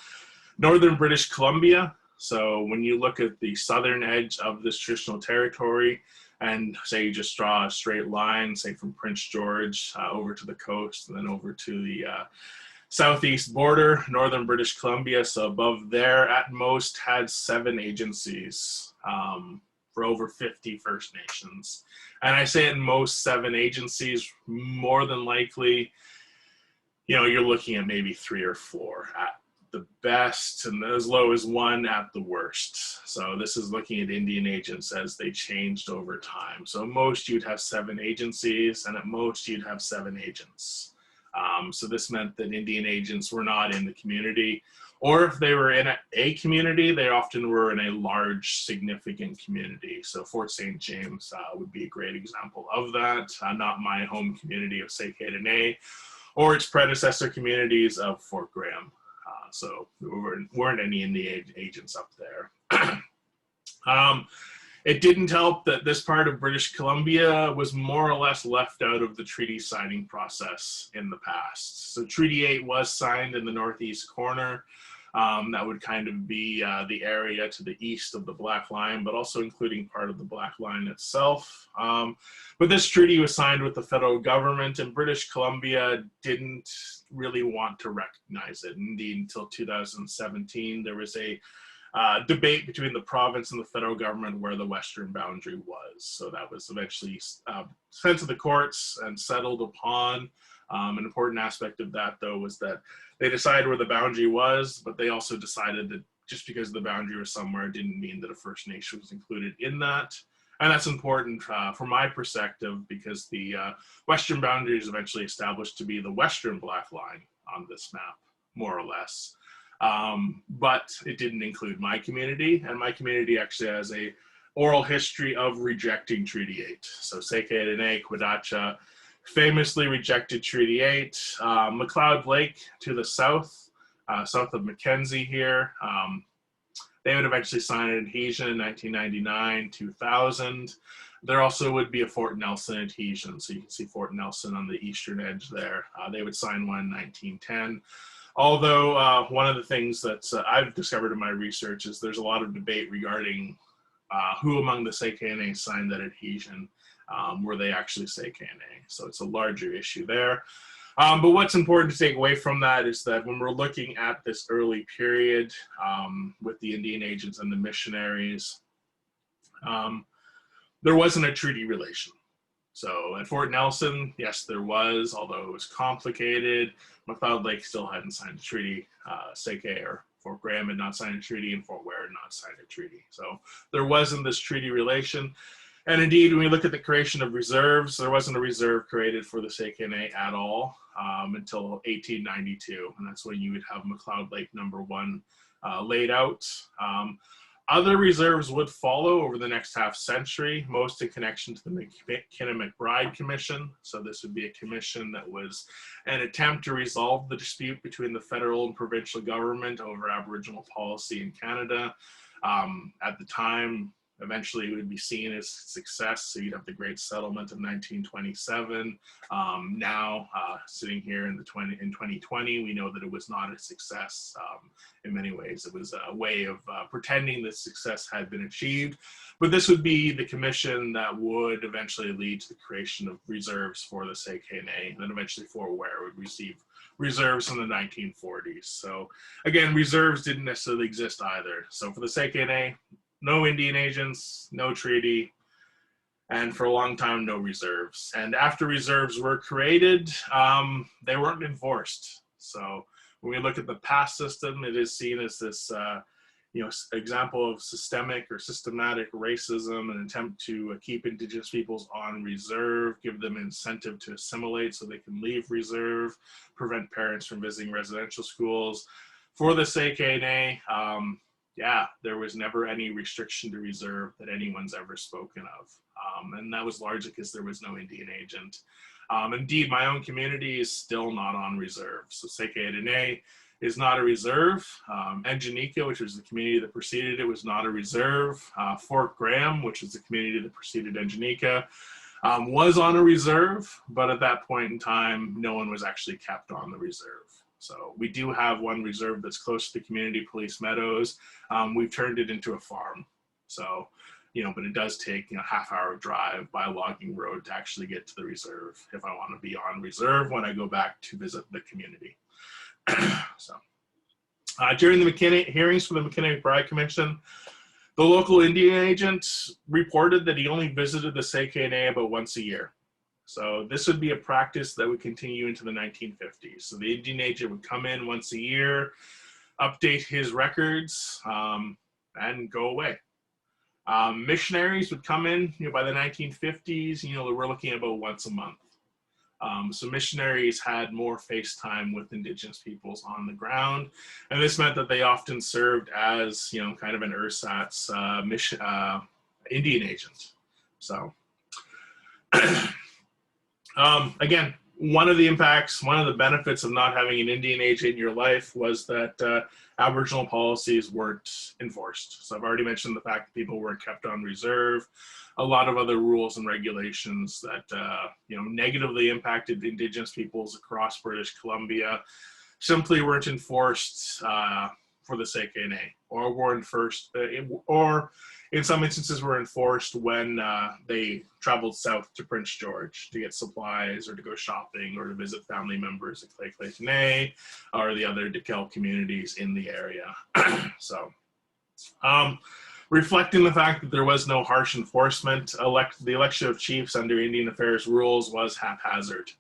northern British Columbia, so when you look at the southern edge of this traditional territory, and say you just draw a straight line, say from Prince George over to the coast and then over to the southeast border, northern British Columbia, so above there at most had 7 agencies for over 50 First Nations. And I say at most 7 agencies, more than likely, you know, you're looking at maybe 3 or 4 at the best, and as low as 1 at the worst. So this is looking at Indian agents as they changed over time. So at most you'd have 7 agencies, and at most you'd have 7 agents. So this meant that Indian agents were not in the community, or if they were in a community, they often were in a large, significant community. So Fort St. James would be a great example of that, not my home community of Tsek'ehne, or its predecessor communities of Fort Graham. So there weren't any Indian agents up there. It didn't help that this part of British Columbia was more or less left out of the treaty signing process in the past. So Treaty 8 was signed in the northeast corner. That would kind of be the area to the east of the Black Line, but also including part of the Black Line itself. But this treaty was signed with the federal government, and British Columbia didn't really want to recognize it. Indeed, until 2017, there was a debate between the province and the federal government where the western boundary was. So that was eventually sent to the courts and settled upon. An important aspect of that, though, was that they decided where the boundary was, but they also decided that just because the boundary was somewhere didn't mean that a First Nation was included in that. And that's important from my perspective, because the western boundary is eventually established to be the western Black Line on this map, more or less. But it didn't include my community, and my community actually has a oral history of rejecting Treaty 8. So Tsek'ehne, Quadacha famously rejected Treaty 8. McLeod Lake to the south, south of Mackenzie here, They would eventually sign an adhesion in 1999, 2000. There also would be a Fort Nelson adhesion. So you can see Fort Nelson on the eastern edge there. They would sign one in 1910. Although one of the things that I've discovered in my research is there's a lot of debate regarding who among the Tsek'ehne signed that adhesion. Were they actually Tsek'ehne? So it's a larger issue there. But what's important to take away from that is that when we're looking at this early period with the Indian agents and the missionaries, there wasn't a treaty relation. So at Fort Nelson, yes, there was, although it was complicated. McLeod Lake still hadn't signed a treaty. Tseke or Fort Graham had not signed a treaty, and Fort Ware had not signed a treaty. So there wasn't this treaty relation. And indeed, when we look at the creation of reserves, there wasn't a reserve created for the Tsek'ehne at all until 1892. And that's when you would have McLeod Lake #1 laid out. Other reserves would follow over the next half century, most in connection to the Mcbride Commission. So this would be a commission that was an attempt to resolve the dispute between the federal and provincial government over Aboriginal policy in Canada. At the time, eventually it would be seen as success. So you'd have the Great Settlement of 1927. Now, sitting here in 2020, we know that it was not a success. In many ways, it was a way of pretending that success had been achieved. But this would be the commission that would eventually lead to the creation of reserves for the Tsek'ehne, and then eventually Fort Ware would receive reserves in the 1940s. So again, reserves didn't necessarily exist either. So for the Tsek'ehne, no Indian agents, no treaty, and for a long time, no reserves. And after reserves were created, they weren't enforced. So when we look at the past system, it is seen as this example of systemic or systematic racism, an attempt to keep Indigenous peoples on reserve, give them incentive to assimilate so they can leave reserve, prevent parents from visiting residential schools. For the Tsek'ehne, there was never any restriction to reserve that anyone's ever spoken of. And that was largely because there was no Indian agent. Indeed, my own community is still not on reserve. So Tsek'ehne is not a reserve. Engineeka, which was the community that preceded it, was not a reserve. Fort Graham, which is the community that preceded Engineeka, was on a reserve, but at that point in time, no one was actually kept on the reserve. So we do have one reserve that's close to the community, Police Meadows. We've turned it into a farm. So, but it does take a half-hour drive by a logging road to actually get to the reserve if I want to be on reserve when I go back to visit the community. During the hearings for the Mcbride Commission, the local Indian agent reported that he only visited the Tsek'ehne about once a year. So this would be a practice that would continue into the 1950s. So the Indian agent would come in once a year, update his records, and go away. Missionaries would come in, by the 1950s, we're looking at about once a month. So missionaries had more face time with Indigenous peoples on the ground. And this meant that they often served as, kind of an ersatz Indian agent. So again, one of the impacts, one of the benefits of not having an Indian agent in your life was that Aboriginal policies weren't enforced. So I've already mentioned the fact that people weren't kept on reserve. A lot of other rules and regulations that negatively impacted Indigenous peoples across British Columbia simply weren't enforced for the Tsek'ehne, or were enforced, or in some instances were enforced when they traveled south to Prince George to get supplies or to go shopping or to visit family members at Tsek'ehne or the other Dekel communities in the area. So, reflecting the fact that there was no harsh enforcement, the election of chiefs under Indian Affairs rules was haphazard.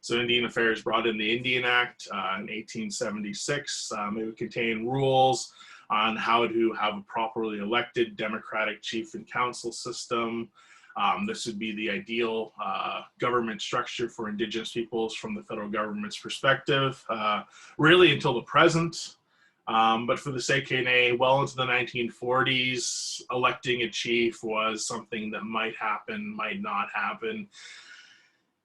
So Indian Affairs brought in the Indian Act in 1876. It would contain rules on how to have a properly elected democratic chief and council system. This would be the ideal government structure for Indigenous peoples from the federal government's perspective, really until the present. But for the Tsek'ehne, well into the 1940s, electing a chief was something that might happen, might not happen.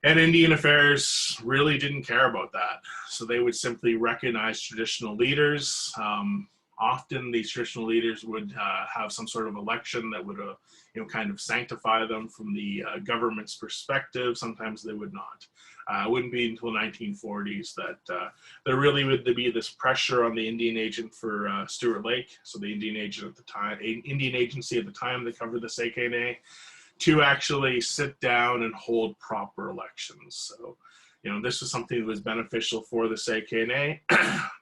And Indian Affairs really didn't care about that. So they would simply recognize traditional leaders, Often these traditional leaders would have some sort of election that would kind of sanctify them from the government's perspective. Sometimes they would not. It wouldn't be until 1940s that there really would be this pressure on the Indian agent for Stuart Lake, so the Indian agent at the time, Indian agency at the time that covered the Tsek'ehne, to actually sit down and hold proper elections. So, this was something that was beneficial for the Tsek'ehne,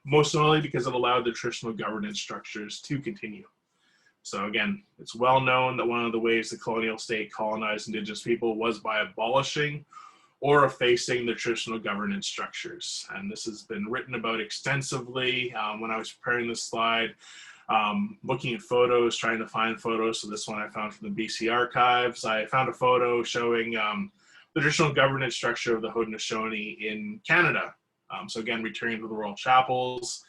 most notably because it allowed the traditional governance structures to continue. So again, it's well known that one of the ways the colonial state colonized Indigenous people was by abolishing or effacing the traditional governance structures. And this has been written about extensively. When I was preparing this slide, looking at photos, trying to find photos. So this one I found from the BC archives. I found a photo showing the traditional governance structure of the Haudenosaunee in Canada. So again, returning to the Royal Chapels.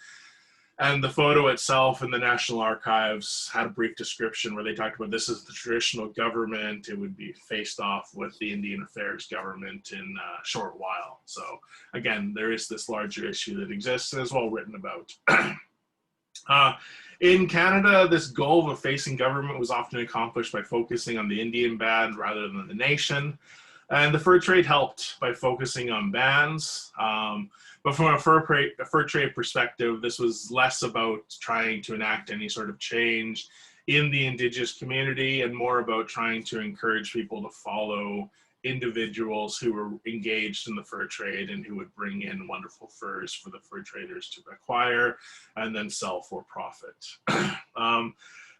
And the photo itself in the National Archives had a brief description where they talked about this is the traditional government. It would be faced off with the Indian Affairs government in a short while. So again, there is this larger issue that exists and is well written about. In Canada, this goal of effacing government was often accomplished by focusing on the Indian band rather than the nation. And the fur trade helped by focusing on bands. But from a fur trade perspective, this was less about trying to enact any sort of change in the Indigenous community and more about trying to encourage people to follow individuals who were engaged in the fur trade and who would bring in wonderful furs for the fur traders to acquire and then sell for profit.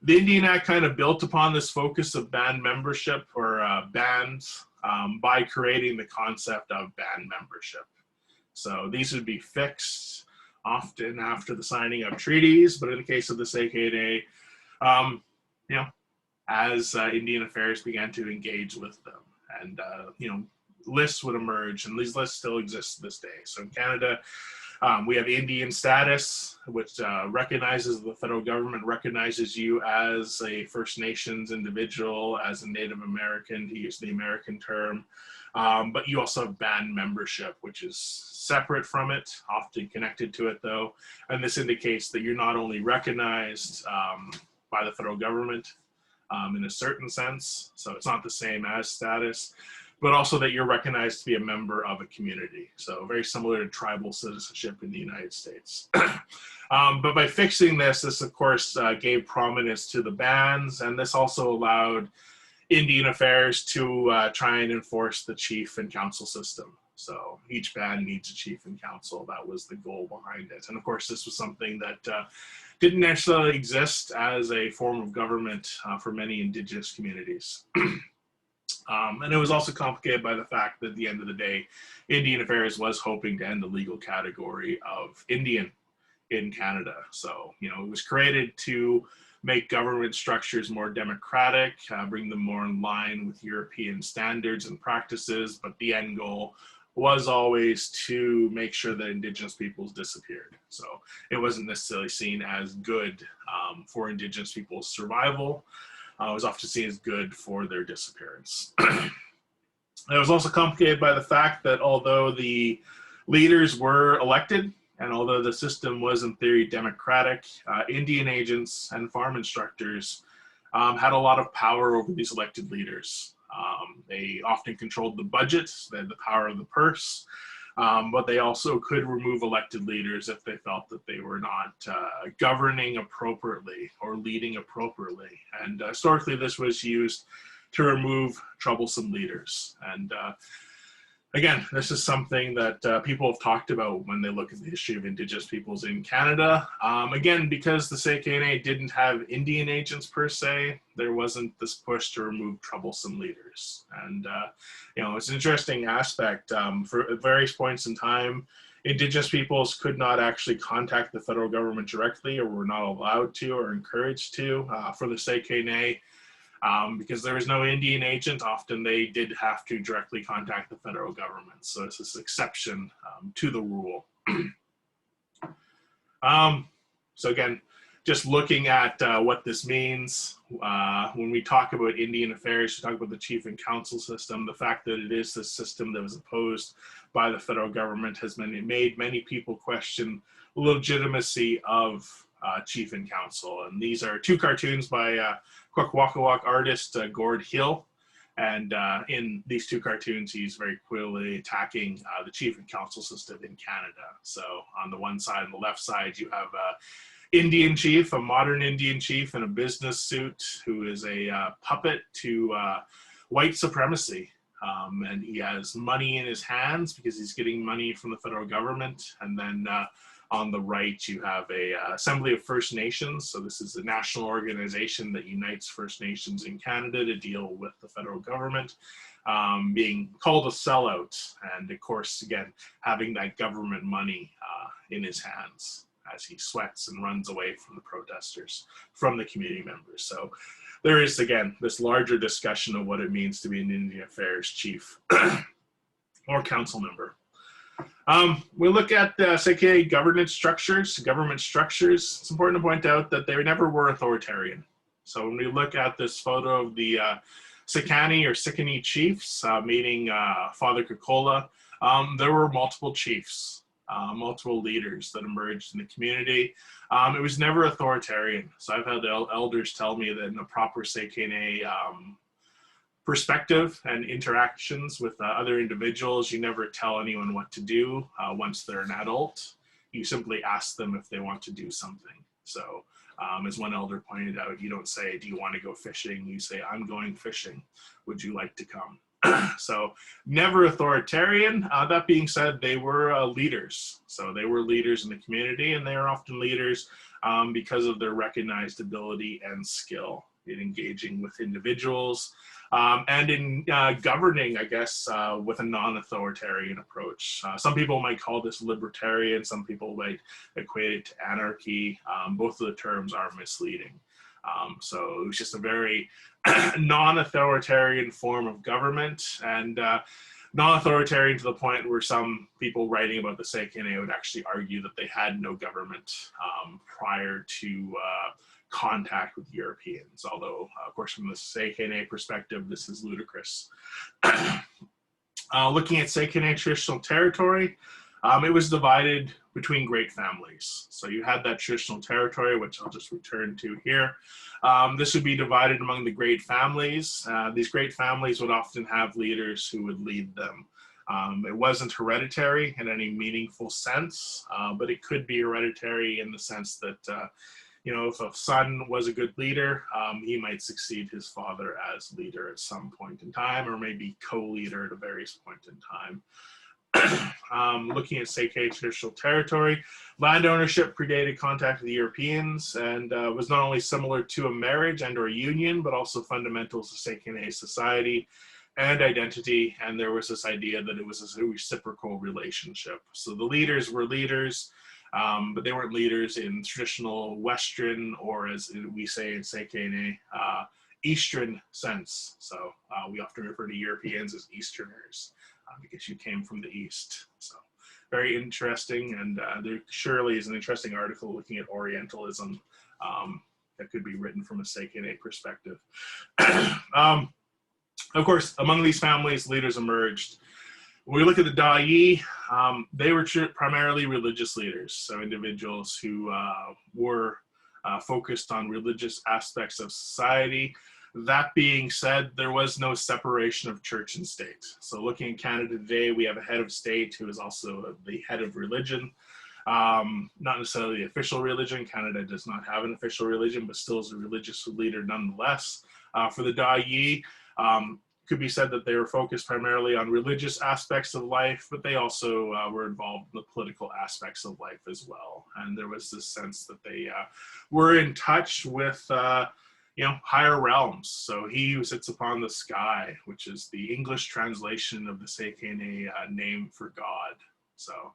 The Indian Act kind of built upon this focus of band membership or bands by creating the concept of band membership. So these would be fixed often after the signing of treaties, but in the case of the Tsek'ehne, as Indian Affairs began to engage with them, and lists would emerge, and these lists still exist to this day. So in Canada, we have Indian status, which recognizes the federal government recognizes you as a First Nations individual, as a Native American, to use the American term. But you also have band membership, which is separate from it, often connected to it though. And this indicates that you're not only recognized by the federal government in a certain sense, so it's not the same as status, but also that you're recognized to be a member of a community. So very similar to tribal citizenship in the United States. But by fixing this of course gave prominence to the bands, and this also allowed Indian Affairs to try and enforce the chief and council system. So each band needs a chief and council. That was the goal behind it. And of course, this was something that didn't necessarily exist as a form of government for many Indigenous communities. And it was also complicated by the fact that at the end of the day, Indian Affairs was hoping to end the legal category of Indian in Canada. So, it was created to make government structures more democratic, bring them more in line with European standards and practices, but the end goal was always to make sure that Indigenous peoples disappeared. So it wasn't necessarily seen as good for Indigenous people's survival. It was often seen as good for their disappearance. It was also complicated by the fact that although the leaders were elected, and although the system was in theory democratic, Indian agents and farm instructors had a lot of power over these elected leaders. They often controlled the budget, they had the power of the purse, but they also could remove elected leaders if they felt that they were not governing appropriately or leading appropriately. And historically, this was used to remove troublesome leaders. And again, this is something that people have talked about when they look at the history of Indigenous peoples in Canada. Again, because the Tsek'ehne didn't have Indian agents per se, there wasn't this push to remove troublesome leaders. And, it's an interesting aspect. For at various points in time, Indigenous peoples could not actually contact the federal government directly, or were not allowed to or encouraged to. For the Tsek'ehne, because there was no Indian agent, often they did have to directly contact the federal government. So it's this exception to the rule. So again, just looking at what this means, when we talk about Indian Affairs, we talk about the chief and council system. The fact that it is this system that was opposed by the federal government has made many people question the legitimacy of chief in council. And these are two cartoons by Kwakwaka'wakw artist Gord Hill. And in these two cartoons, he's very clearly attacking the chief and council system in Canada. So on the one side, on the left side, you have Indian chief, a modern Indian chief in a business suit who is a puppet to white supremacy. And he has money in his hands because he's getting money from the federal government. And then on the right, you have a Assembly of First Nations. So this is a national organization that unites First Nations in Canada to deal with the federal government, being called a sellout. And of course, again, having that government money in his hands as he sweats and runs away from the protesters, from the community members. So there is, again, this larger discussion of what it means to be an Indian Affairs chief or council member. We look at Tsek'ehne government structures. It's important to point out that they never were authoritarian. So when we look at this photo of the Sakani or Sakani Chiefs meeting Father Kokola, there were multiple chiefs, multiple leaders that emerged in the community. It was never authoritarian. So I've had elders tell me that in a proper Tsek'ehne perspective and interactions with other individuals, you never tell anyone what to do once they're an adult. You simply ask them if they want to do something. So as one elder pointed out, you don't say, do you want to go fishing? You say, I'm going fishing. Would you like to come? So never authoritarian. That being said, they were leaders. So they were leaders in the community, and they are often leaders because of their recognized ability and skill in engaging with individuals and in governing, I guess, with a non-authoritarian approach. Some people might call this libertarian. Some people might equate it to anarchy. Both of the terms are misleading. So it was just a very non-authoritarian form of government, and non-authoritarian to the point where some people writing about the Tsek'ehne would actually argue that they had no government prior to contact with Europeans. Although, of course, from the Tsek'ehne perspective, this is ludicrous. Looking at Tsek'ehne traditional territory, it was divided between great families. So you had that traditional territory, which I'll just return to here. This would be divided among the great families. These great families would often have leaders who would lead them. It wasn't hereditary in any meaningful sense, but it could be hereditary in the sense that, you know, if a son was a good leader, he might succeed his father as leader at some point in time, or maybe co-leader at a various point in time. Looking at Tsek'ehne traditional territory, land ownership predated contact with the Europeans and was not only similar to a marriage and or a union, but also fundamental to Tsek'ehne society and identity. And there was this idea that it was a reciprocal relationship. So the leaders were leaders, but they weren't leaders in traditional Western, or as we say in Tsek'ehne, Eastern sense. So we often refer to Europeans as Easterners. Because you came from the East. So very interesting, and there surely is an interesting article looking at Orientalism that could be written from a Tsek'ehne perspective. Of course, among these families, leaders emerged. When we look at the Jiih, they were primarily religious leaders, so individuals who were focused on religious aspects of society. That being said, there was no separation of church and state. So looking at Canada today, we have a head of state who is also the head of religion. Not necessarily the official religion. Canada does not have an official religion, but still is a religious leader nonetheless. For the Jiih, could be said that they were focused primarily on religious aspects of life, but they also were involved in the political aspects of life as well. And there was this sense that they were in touch with you know, higher realms. So he who sits upon the sky, which is the English translation of the Tsek'ehne name for God. So,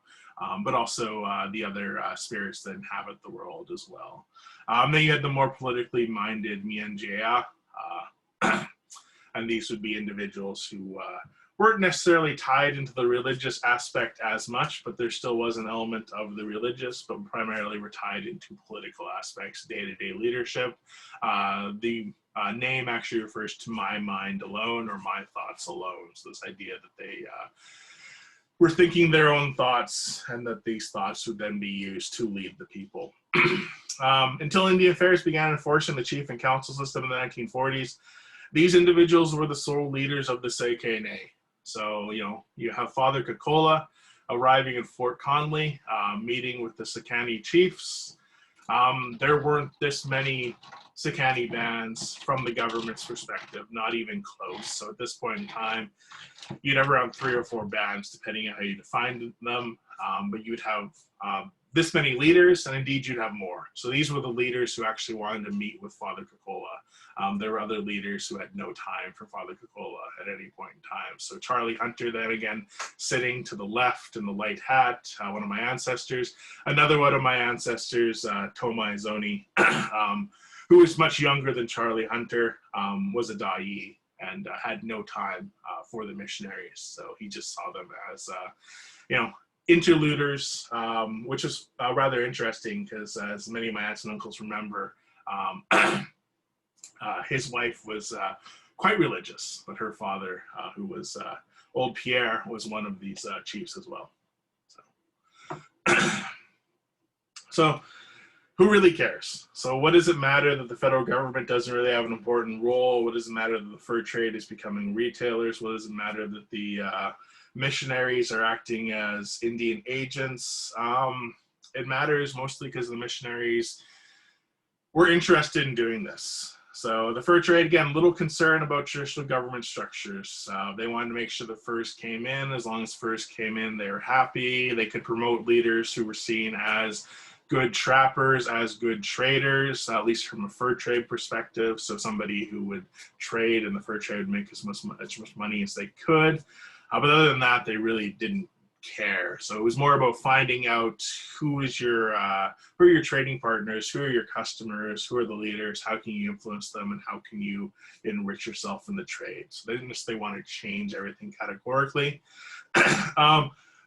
but also the other spirits that inhabit the world as well. Then you had the more politically minded Mianjia, and these would be individuals who weren't necessarily tied into the religious aspect as much, but there still was an element of the religious, but primarily were tied into political aspects, day-to-day leadership. The name actually refers to my mind alone, or my thoughts alone. So this idea that they were thinking their own thoughts, and that these thoughts would then be used to lead the people. Until Indian Affairs began enforcing the chief and council system in the 1940s, these individuals were the sole leaders of the Tsek'ehne. So, you have Father Kakola arriving in Fort Conley, meeting with the Sakani Chiefs. There weren't this many Sakani bands from the government's perspective, not even close. So at this point in time, you'd have around 3 or 4 bands, depending on how you define them. But you'd have this many leaders, and indeed you'd have more. So these were the leaders who actually wanted to meet with Father Kakola. There were other leaders who had no time for Father Kakola at any point in time. So Charlie Hunter, then again, sitting to the left in the light hat, one of my ancestors. Another one of my ancestors, Tomai Zoni, who was much younger than Charlie Hunter, was a Jiih and had no time for the missionaries. So he just saw them as, interluders, which is rather interesting because, as many of my aunts and uncles remember, his wife was quite religious, but her father, who was old Pierre, was one of these chiefs as well. So who really cares? So what does it matter that the federal government doesn't really have an important role? What does it matter that the fur trade is becoming retailers? What does it matter that the missionaries are acting as Indian agents? It matters mostly because the missionaries were interested in doing this. So the fur trade, again, little concern about traditional government structures. They wanted to make sure the furs came in. As long as furs came in, they were happy. They could promote leaders who were seen as good trappers, as good traders, at least from a fur trade perspective. So somebody who would trade and the fur trade would make as much money as they could. But other than that, they really didn't care. So it was more about finding out who are your trading partners, who are your customers, who are the leaders, how can you influence them, and how can you enrich yourself in the trade. So they didn't necessarily want to change everything categorically.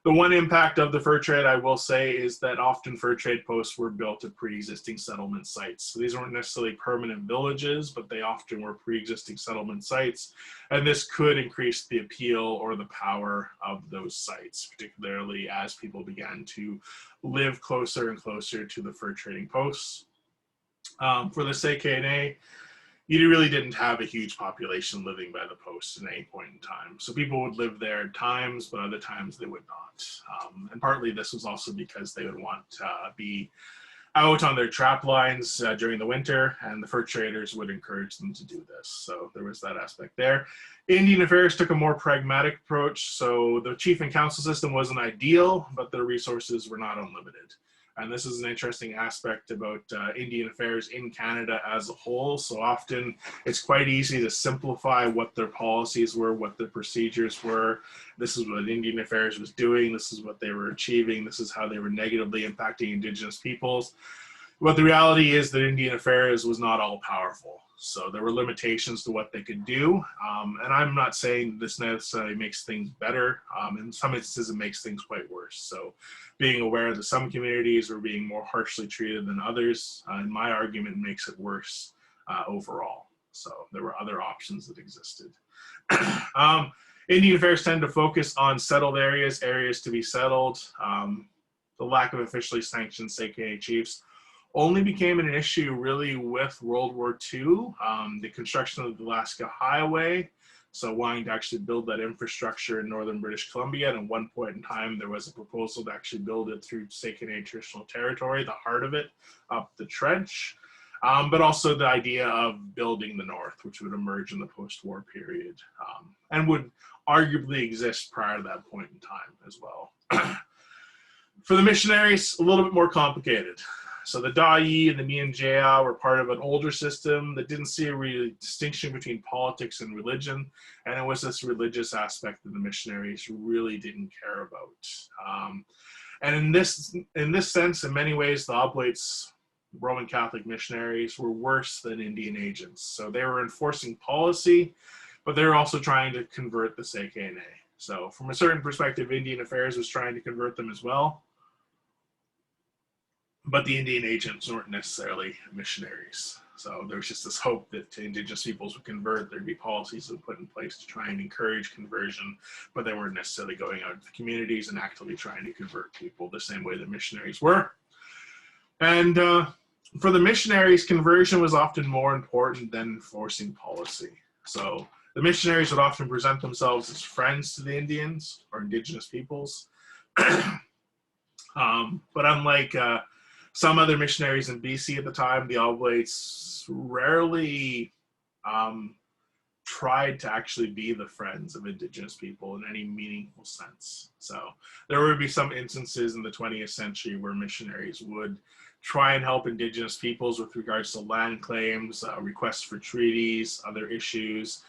The one impact of the fur trade, I will say, is that often fur trade posts were built at pre-existing settlement sites. So these weren't necessarily permanent villages, but they often were pre-existing settlement sites. And this could increase the appeal or the power of those sites, particularly as people began to live closer and closer to the fur trading posts. For the Tsek'ehne, you really didn't have a huge population living by the posts at any point in time. So people would live there at times, but other times they would not. And partly this was also because they would want to be out on their trap lines during the winter, and the fur traders would encourage them to do this. So there was that aspect there. Indian Affairs took a more pragmatic approach. So the chief and council system wasn't ideal, but their resources were not unlimited. And this is an interesting aspect about Indian Affairs in Canada as a whole. So often it's quite easy to simplify what their policies were, what their procedures were. This is what Indian Affairs was doing. This is what they were achieving. This is how they were negatively impacting Indigenous peoples. But the reality is that Indian Affairs was not all powerful. So there were limitations to what they could do. And I'm not saying this necessarily makes things better. In some instances, it makes things quite worse. So being aware that some communities were being more harshly treated than others, in my argument, makes it worse overall. So there were other options that existed. Indian Affairs tend to focus on settled areas, areas to be settled. The lack of officially sanctioned Tsek'ehne chiefs only became an issue really with World War II, the construction of the Alaska Highway. So wanting to actually build that infrastructure in northern British Columbia. And at one point in time, there was a proposal to actually build it through Tsek'ehne traditional territory, the heart of it, up the trench. But also the idea of building the North, which would emerge in the post-war period and would arguably exist prior to that point in time as well. For the missionaries, a little bit more complicated. So the Jiih and the Mianjia were part of an older system that didn't see a real distinction between politics and religion. And it was this religious aspect that the missionaries really didn't care about. And in this sense, in many ways, the Oblates, Roman Catholic missionaries, were worse than Indian agents. So they were enforcing policy, but they were also trying to convert the Tsek'ehne. So from a certain perspective, Indian Affairs was trying to convert them as well. But the Indian agents weren't necessarily missionaries. So there was just this hope that Indigenous peoples would convert. There'd be policies that were put in place to try and encourage conversion, but they weren't necessarily going out to the communities and actively trying to convert people the same way the missionaries were. And For the missionaries, conversion was often more important than enforcing policy. So the missionaries would often present themselves as friends to the Indians or Indigenous peoples. But unlike some other missionaries in BC at the time, the Oblates rarely tried to actually be the friends of Indigenous people in any meaningful sense. So there would be some instances in the 20th century where missionaries would try and help Indigenous peoples with regards to land claims, requests for treaties, other issues.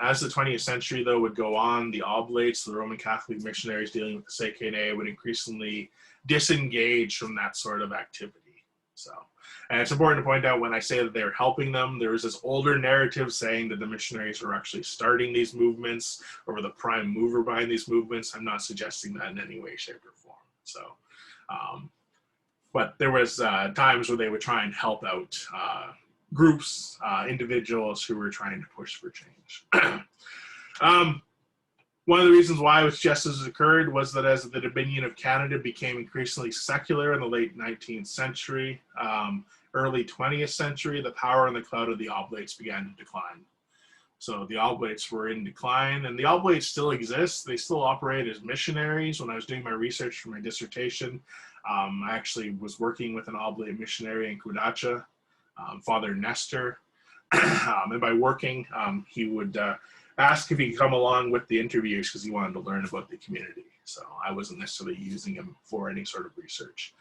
As the 20th century, though, would go on, the Oblates, the Roman Catholic missionaries dealing with the Tsek'ehne, would increasingly disengage from that sort of activity. So, and it's important to point out when I say that they're helping them, there is this older narrative saying that the missionaries were actually starting these movements or were the prime mover behind these movements. I'm not suggesting that in any way, shape, or form. So, but there was times where they would try and help out groups, individuals who were trying to push for change. One of the reasons why it was just as it occurred was that as the Dominion of Canada became increasingly secular in the late 19th century, early 20th century, the power and the clout of the Oblates began to decline. So the Oblates were in decline, and the Oblates still exist. They still operate as missionaries. When I was doing my research for my dissertation, I actually was working with an Oblate missionary in Kudacha, Father Nestor. And by working, he would ask if he could come along with the interviews because he wanted to learn about the community. So I wasn't necessarily using him for any sort of research.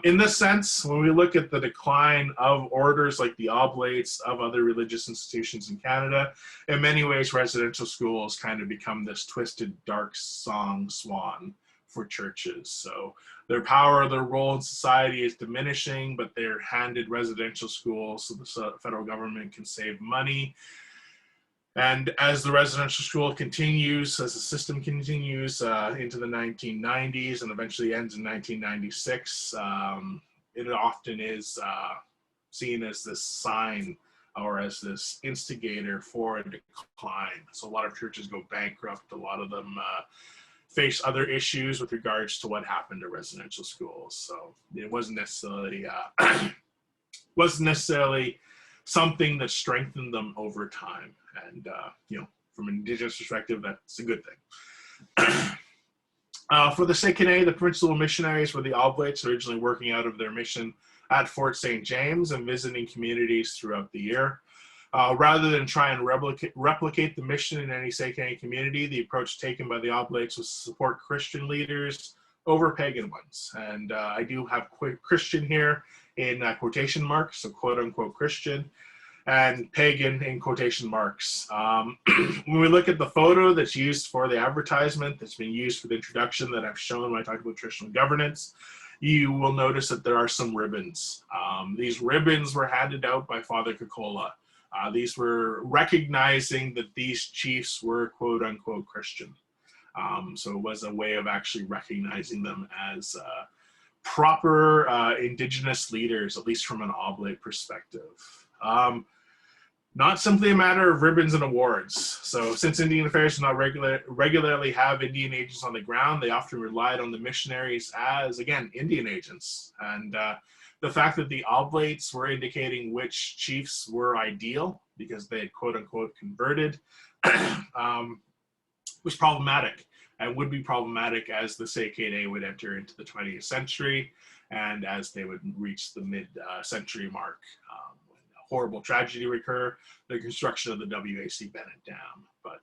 In this sense, when we look at the decline of orders like the Oblates, of other religious institutions in Canada, in many ways residential schools kind of become this twisted, dark song swan for churches. So their power, their role in society is diminishing, but they're handed residential schools so the federal government can save money. And as the residential school continues, as the system continues into the 1990s and eventually ends in 1996, it often is seen as this sign or as this instigator for a decline. So a lot of churches go bankrupt. A lot of them face other issues with regards to what happened to residential schools. So it wasn't necessarily something that strengthened them over time. And, from an Indigenous perspective, that's a good thing. For the Tsek'ehne, the principal missionaries were the Oblates, originally working out of their mission at Fort St. James and visiting communities throughout the year. Rather than try and replicate the mission in any Tsek'ehne community, the approach taken by the Oblates was to support Christian leaders over pagan ones. And I do have Christian here in quotation marks, so quote unquote Christian, and pagan in quotation marks. When we look at the photo that's used for the advertisement, that's been used for the introduction that I've shown when I talked about traditional governance, you will notice that there are some ribbons. These ribbons were handed out by Father Kokola. These were recognizing that these chiefs were quote unquote Christian. So it was a way of actually recognizing them as proper Indigenous leaders, at least from an Oblate perspective. Not simply a matter of ribbons and awards. So since Indian Affairs did not regularly have Indian agents on the ground, they often relied on the missionaries as, again, Indian agents. And the fact that the Oblates were indicating which chiefs were ideal because they had quote unquote converted was problematic and would be problematic as the Tsek'ehne would enter into the 20th century and as they would reach the mid-century mark. Horrible tragedy would occur, the construction of the WAC Bennett Dam. But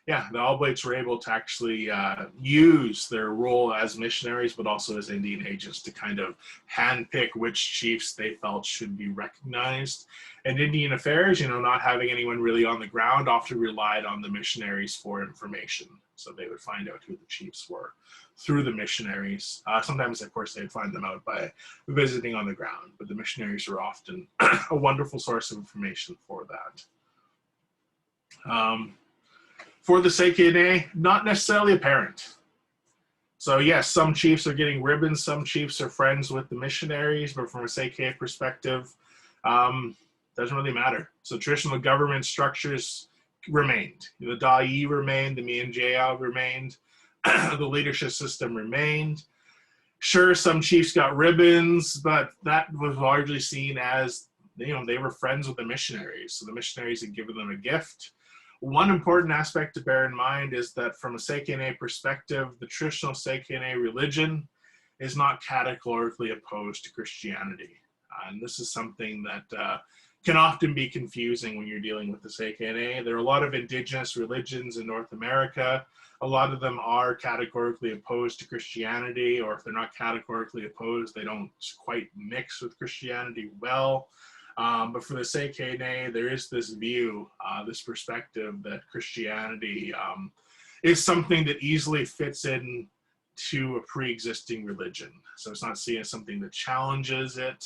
yeah, the Oblates were able to actually use their role as missionaries, but also as Indian agents to kind of handpick which chiefs they felt should be recognized. And Indian Affairs, not having anyone really on the ground, often relied on the missionaries for information. So they would find out who the chiefs were through the missionaries. Sometimes, of course, they'd find them out by visiting on the ground, but the missionaries were often a wonderful source of information for that. For the Tsek'ehne, not necessarily apparent. So yes, some chiefs are getting ribbons, some chiefs are friends with the missionaries, but from a Tsek'ehne perspective, doesn't really matter. So traditional government structures remained. The Jiih remained, the Mianjaya remained, the leadership system remained. Sure, some chiefs got ribbons, but that was largely seen as, they were friends with the missionaries. So the missionaries had given them a gift. One important aspect to bear in mind is that from a Tsek'ehne perspective, the traditional Tsek'ehne religion is not categorically opposed to Christianity. And this is something that can often be confusing when you're dealing with the Tsek'ehne. There are a lot of indigenous religions in North America. A lot of them are categorically opposed to Christianity, or if they're not categorically opposed, they don't quite mix with Christianity well. But for the Tsek'ehne, there is this view, this perspective that Christianity is something that easily fits in to a pre-existing religion. So it's not seen as something that challenges it.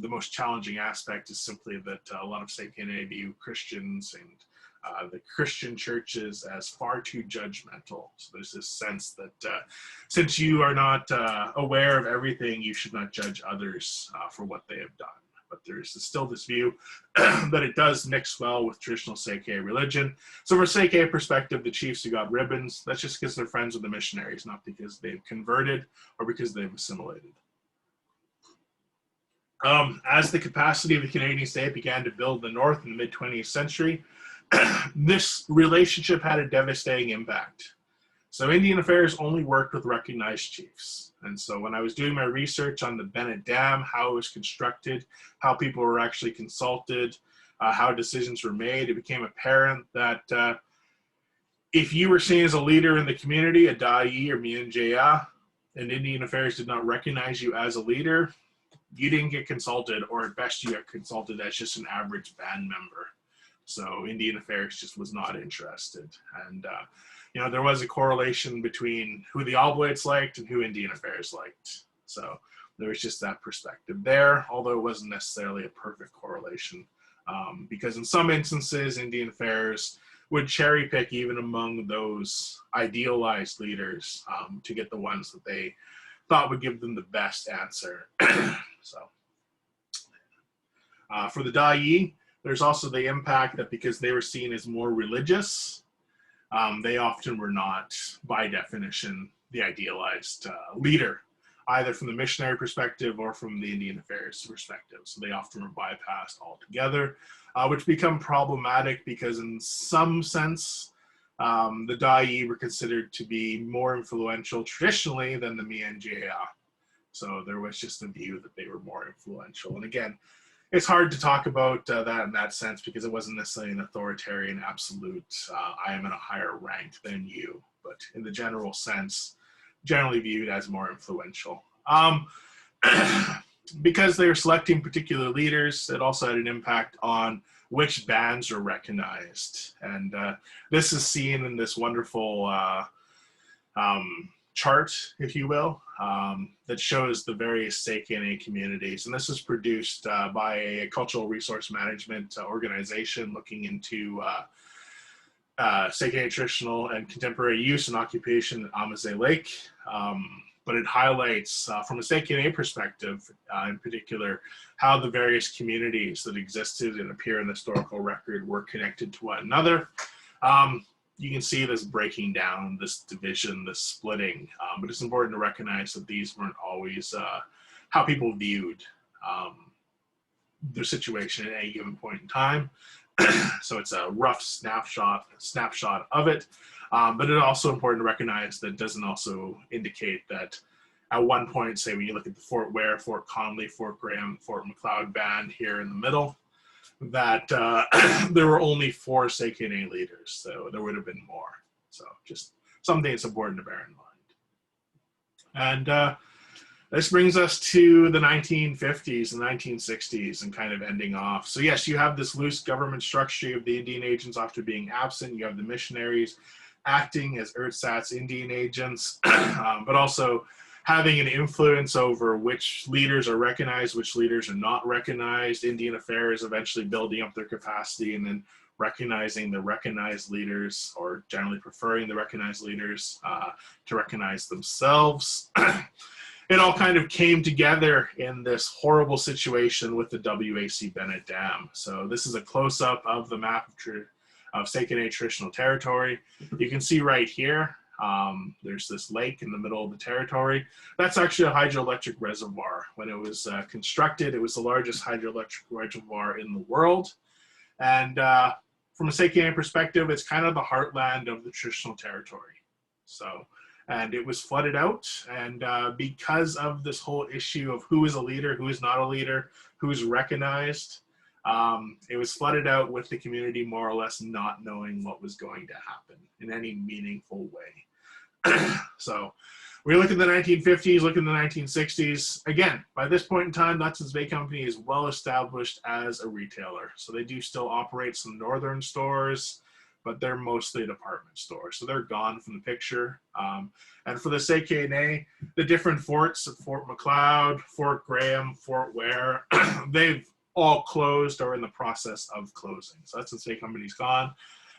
The most challenging aspect is simply that a lot of Tsek'ehne view Christians and the Christian churches as far too judgmental. So there's this sense that since you are not aware of everything, you should not judge others for what they have done. But there's still this view that it does mix well with traditional Tsek'ehne religion. So from a Tsek'ehne perspective, the chiefs who got ribbons, that's just because they're friends with the missionaries, not because they've converted or because they've assimilated. As the capacity of the Canadian state began to build in the north in the mid-20th century, this relationship had a devastating impact. So Indian Affairs only worked with recognized chiefs. And so when I was doing my research on the Bennett Dam, how it was constructed, how people were actually consulted, how decisions were made, it became apparent that if you were seen as a leader in the community, a da'i or mianjaya, and Indian Affairs did not recognize you as a leader, you didn't get consulted, or at best you got consulted as just an average band member. So Indian Affairs just was not interested. And there was a correlation between who the Oblates liked and who Indian Affairs liked. So there was just that perspective there, although it wasn't necessarily a perfect correlation. Because in some instances, Indian Affairs would cherry pick even among those idealized leaders to get the ones that they thought would give them the best answer. So for the da'i, there's also the impact that because they were seen as more religious, they often were not, by definition, the idealized leader, either from the missionary perspective or from the Indian Affairs perspective. So they often were bypassed altogether, which become problematic because in some sense, the da'i were considered to be more influential traditionally than the mianjaya. So there was just a view that they were more influential. And again, it's hard to talk about that in that sense because it wasn't necessarily an authoritarian absolute, I am in a higher rank than you, but in the general sense, generally viewed as more influential. Because they were selecting particular leaders, it also had an impact on which bands are recognized. And this is seen in this wonderful chart, if you will, that shows the various Tsek'ehne communities. And this was produced by a cultural resource management organization looking into Tsek'ehne traditional and contemporary use and occupation at Amazigh Lake. But it highlights, from a Tsek'ehne perspective, in particular, how the various communities that existed and appear in the historical record were connected to one another. You can see this breaking down, this division, this splitting, but it's important to recognize that these weren't always how people viewed their situation at any given point in time. So it's a rough snapshot of it, but it's also important to recognize that it doesn't also indicate that at one point, say when you look at the Fort Ware, Fort Connolly, Fort Graham, Fort McLeod band here in the middle, that there were only 4 Tsek'ehne leaders, so there would have been more. So just something that's important to bear in mind. And this brings us to the 1950s and 1960s and kind of ending off. So yes, you have this loose government structure of the Indian agents after being absent. You have the missionaries acting as ersatz Indian agents, but also having an influence over which leaders are recognized, which leaders are not recognized. Indian Affairs eventually building up their capacity and then recognizing the recognized leaders, or generally preferring the recognized leaders to recognize themselves. It all kind of came together in this horrible situation with the WAC Bennett Dam. So this is a close-up of the map of Tsek'ehne traditional territory. You can see right here, There's this lake in the middle of the territory. That's actually a hydroelectric reservoir. When it was constructed, it was the largest hydroelectric reservoir in the world. And from a Tsek'ehne perspective, it's kind of the heartland of the traditional territory. So, and it was flooded out. And because of this whole issue of who is a leader, who is not a leader, who is recognized, it was flooded out with the community more or less not knowing what was going to happen in any meaningful way. So we look at the 1950s, look at the 1960s. Again, by this point in time, Hudson's Bay Company is well established as a retailer. So they do still operate some northern stores, but they're mostly department stores. So they're gone from the picture. And for the Tsek'ehne, the different forts, Fort McLeod, Fort Graham, Fort Ware, they've all closed or in the process of closing. So Hudson's Bay Company's gone.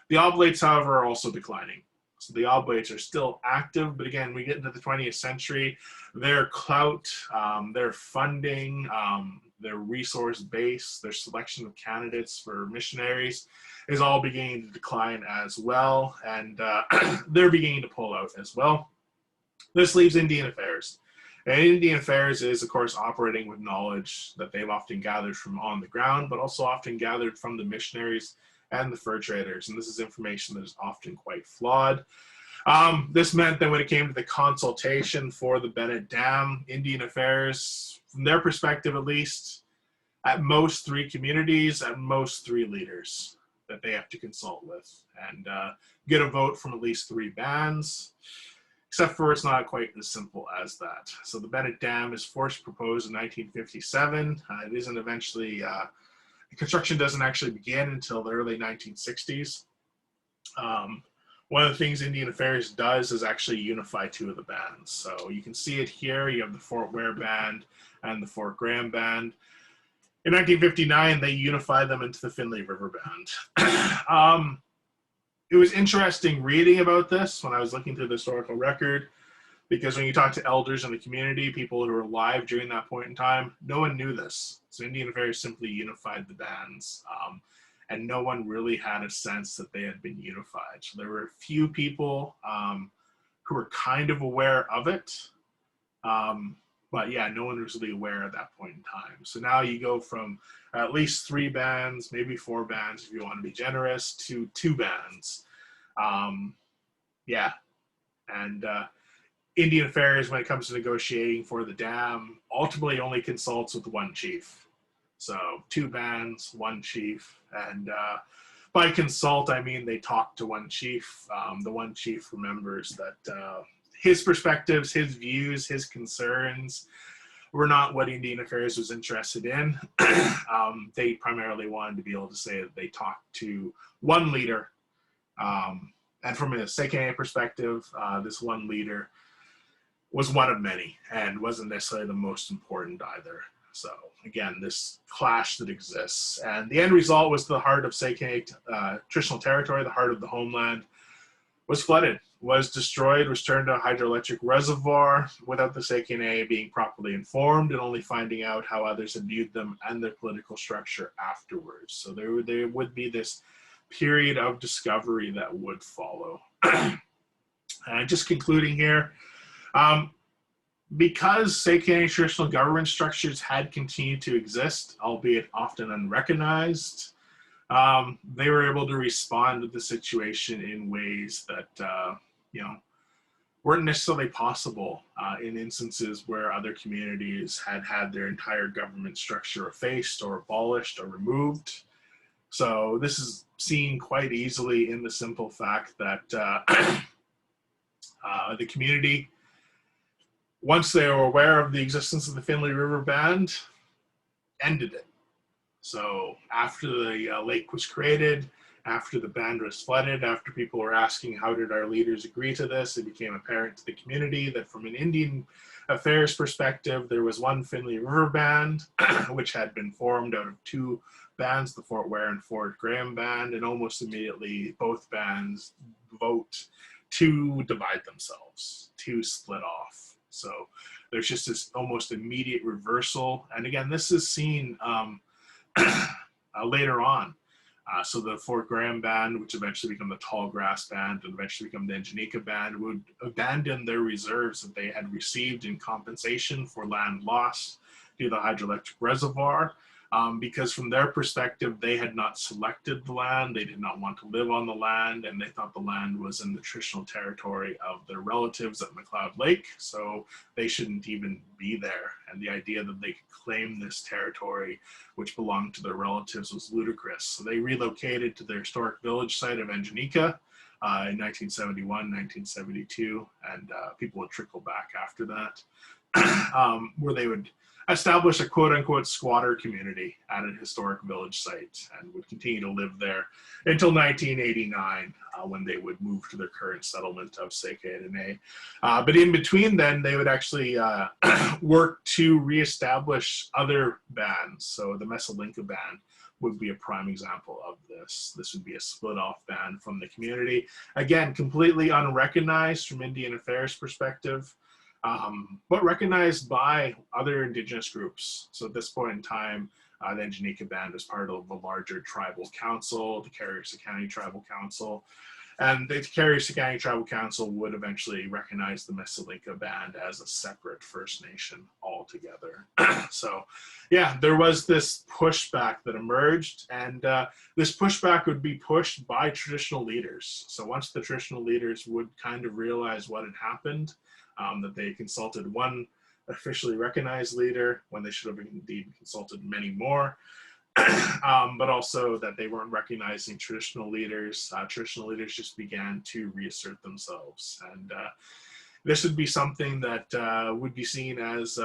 The Oblates, however, are also declining. So the Oblates are still active, but again, we get into the 20th century, their clout, their funding, their resource base, their selection of candidates for missionaries is all beginning to decline as well, and they're beginning to pull out as well. This leaves Indian Affairs. And Indian Affairs is, of course, operating with knowledge that they've often gathered from on the ground, but also often gathered from the missionaries and the fur traders. And this is information that is often quite flawed. This meant that when it came to the consultation for the Bennett Dam, Indian Affairs, from their perspective at least, at most 3 communities, at most 3 leaders that they have to consult with and get a vote from at least 3 bands. Except for it's not quite as simple as that. So the Bennett Dam is first proposed in 1957. It isn't eventually, construction doesn't actually begin until the early 1960s. One of the things Indian Affairs does is actually unify 2 of the bands. So you can see it here. You have the Fort Ware band and the Fort Graham band. In 1959, they unified them into the Finley River band. It was interesting reading about this when I was looking through the historical record, because when you talk to elders in the community, people who were alive during that point in time, no one knew this. So Indian Affairs simply unified the bands, and no one really had a sense that they had been unified. So there were a few people who were kind of aware of it, but yeah, no one was really aware at that point in time. So now you go from at least 3 bands, maybe 4 bands if you want to be generous, to 2 bands. Yeah, and Indian Affairs, when it comes to negotiating for the dam, ultimately only consults with 1 chief. So 2 bands, 1 chief, and by consult, I mean they talk to 1 chief. The 1 chief remembers that his perspectives, his views, his concerns were not what Indian Affairs was interested in. They primarily wanted to be able to say that they talked to 1 leader. And from a Tsek'ehne perspective, this 1 leader was one of many and wasn't necessarily the most important either. So again, this clash that exists. And the end result was the heart of Tsek'ehne traditional territory, the heart of the homeland, was flooded, was destroyed, was turned to a hydroelectric reservoir without the Tsek'ehne being properly informed and only finding out how others had viewed them and their political structure afterwards. So there would be this period of discovery that would follow. And just concluding here, because Tsek'ehne traditional government structures had continued to exist, albeit often unrecognized, they were able to respond to the situation in ways that weren't necessarily possible in instances where other communities had had their entire government structure effaced or abolished or removed. So this is seen quite easily in the simple fact that the community, once they were aware of the existence of the Finley River Band, ended it. So after the lake was created, after the band was flooded, after people were asking how did our leaders agree to this, it became apparent to the community that from an Indian Affairs perspective, there was 1 Finley River Band, which had been formed out of 2 bands, the Fort Ware and Fort Graham band, and almost immediately both bands vote to divide themselves, to split off. So there's just this almost immediate reversal. And again, this is seen later on. So the Fort Graham Band, which eventually became the Tall Grass Band and eventually become the Ingenika Band, would abandon their reserves that they had received in compensation for land lost to the hydroelectric reservoir. Because from their perspective, they had not selected the land, they did not want to live on the land, and they thought the land was in the traditional territory of their relatives at McLeod Lake, so they shouldn't even be there. And the idea that they could claim this territory, which belonged to their relatives, was ludicrous. So they relocated to their historic village site of Ingenika in 1971, 1972, and people would trickle back after that, where they would establish a quote-unquote squatter community at a historic village site and would continue to live there until 1989 when they would move to their current settlement of Tsek'ehne. But in between then, they would actually work to reestablish other bands. So the Mesolinka band would be a prime example of this. This would be a split-off band from the community. Again, completely unrecognized from Indian Affairs perspective. But recognized by other Indigenous groups. So at this point in time, the Ingenika Band is part of the larger tribal council, the Sakani Tribal Council. And the Sakani Tribal Council would eventually recognize the Mesolinka Band as a separate First Nation altogether. So yeah, there was this pushback that emerged, and this pushback would be pushed by traditional leaders. So once the traditional leaders would kind of realize what had happened, that they consulted one officially recognized leader when they should have indeed consulted many more, but also that they weren't recognizing traditional leaders. Traditional leaders just began to reassert themselves. And this would be something that would be seen as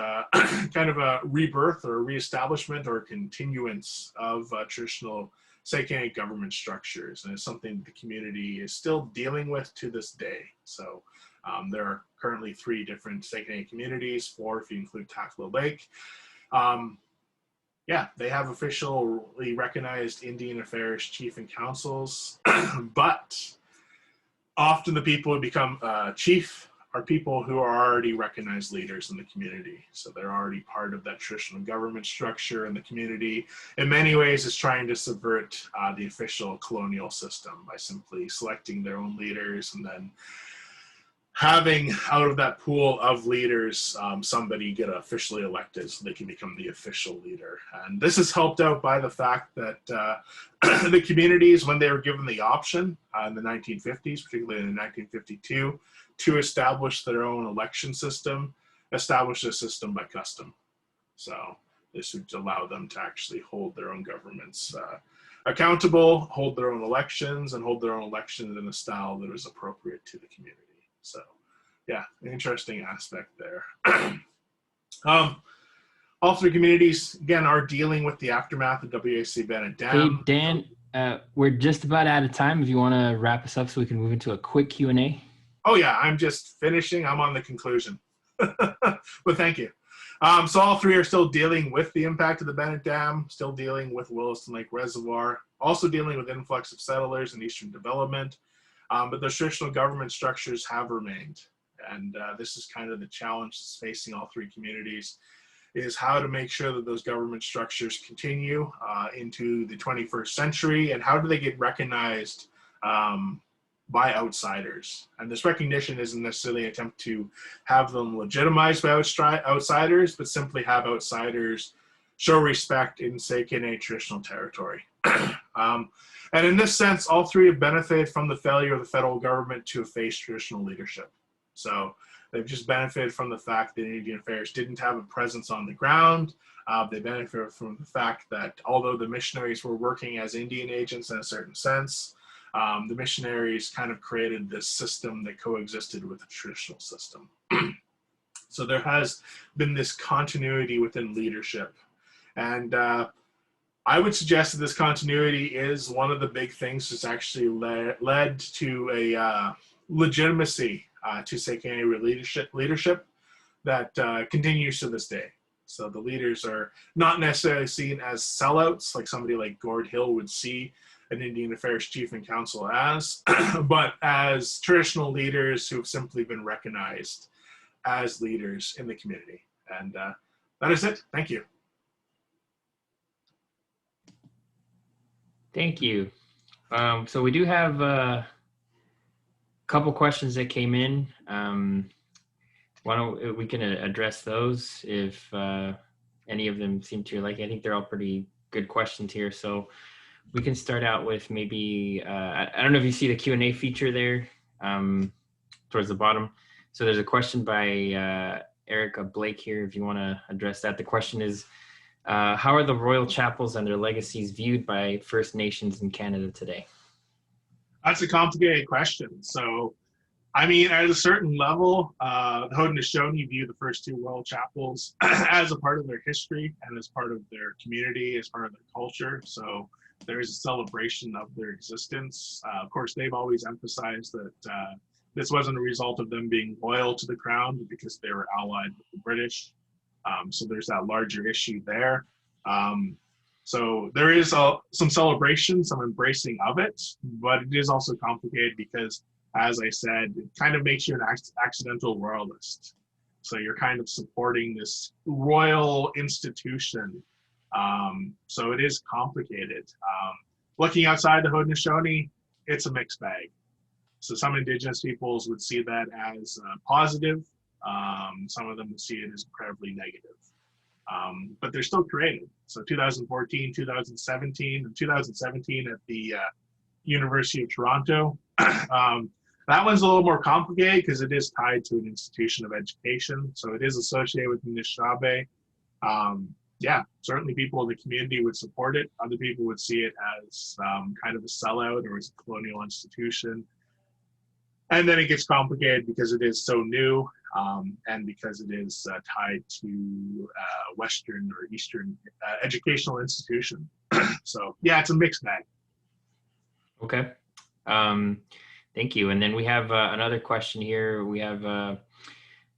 kind of a rebirth or a reestablishment or continuance of traditional Tsek'ehne government structures. And it's something the community is still dealing with to this day. So there are currently 3 different Tsek'ehne communities, 4 if you include Takla Lake. Yeah, they have officially recognized Indian Affairs chief and councils, but often the people who become chief are people who are already recognized leaders in the community. So they're already part of that traditional government structure, and the community in many ways is trying to subvert the official colonial system by simply selecting their own leaders and then having out of that pool of leaders somebody get officially elected so they can become the official leader. And this is helped out by the fact that the communities, when they were given the option in the 1950s, particularly in 1952, to establish their own election system, established a system by custom. So this would allow them to actually hold their own governments accountable, hold their own elections, and hold their own elections in a style that was appropriate to the community. So yeah, an interesting aspect there. All 3 communities, again, are dealing with the aftermath of WAC Bennett Dam. Hey, Dan, we're just about out of time. If you want to wrap us up so we can move into a quick Q&A. Oh yeah, I'm just finishing. I'm on the conclusion. But thank you. So all 3 are still dealing with the impact of the Bennett Dam, still dealing with Williston Lake Reservoir, also dealing with influx of settlers and Eastern development. But the traditional government structures have remained. And this is kind of the challenge that's facing all 3 communities, is how to make sure that those government structures continue into the 21st century, and how do they get recognized by outsiders. And this recognition isn't necessarily an attempt to have them legitimized by outsiders, but simply have outsiders show respect in Tsek'ehne traditional territory. And in this sense, all 3 have benefited from the failure of the federal government to efface traditional leadership. So they've just benefited from the fact that Indian Affairs didn't have a presence on the ground. They benefited from the fact that although the missionaries were working as Indian agents in a certain sense, the missionaries kind of created this system that coexisted with the traditional system. So there has been this continuity within leadership. And I would suggest that this continuity is one of the big things that's actually led to a legitimacy to Tsek'ehne leadership that continues to this day. So the leaders are not necessarily seen as sellouts, like somebody like Gord Hill would see an Indian Affairs chief and council as, but as traditional leaders who have simply been recognized as leaders in the community. And that is it. Thank you. Thank you. So we do have a couple questions that came in. Why don't we can address those if any of them seem to like. I think they're all pretty good questions here. So we can start out with maybe I don't know if you see the Q&A feature there towards the bottom. So there's a question by Erica Blake here. If you want to address that, the question is, how are the royal chapels and their legacies viewed by First Nations in Canada today? That's a complicated question. So, I mean, at a certain level, the Haudenosaunee view the first two royal chapels as a part of their history and as part of their community, as part of their culture. So there is a celebration of their existence. Of course, they've always emphasized that this wasn't a result of them being loyal to the crown, but because they were allied with the British. So there's that larger issue there. So there is some celebration, some embracing of it, but it is also complicated because, as I said, it kind of makes you an accidental royalist. So you're kind of supporting this royal institution. So it is complicated. Looking outside the Haudenosaunee, it's a mixed bag. So some Indigenous peoples would see that as positive. Some of them would see it as incredibly negative. But they're still created. So 2014, 2017, and 2017 at the University of Toronto. That one's a little more complicated because it is tied to an institution of education. So it is associated with Anishinaabe. Yeah, certainly people in the community would support it. Other people would see it as kind of a sellout or as a colonial institution. And then it gets complicated because it is so new and because it is tied to Western or Eastern educational institution. So yeah, it's a mixed bag. Okay. Thank you. And then we have another question here. We have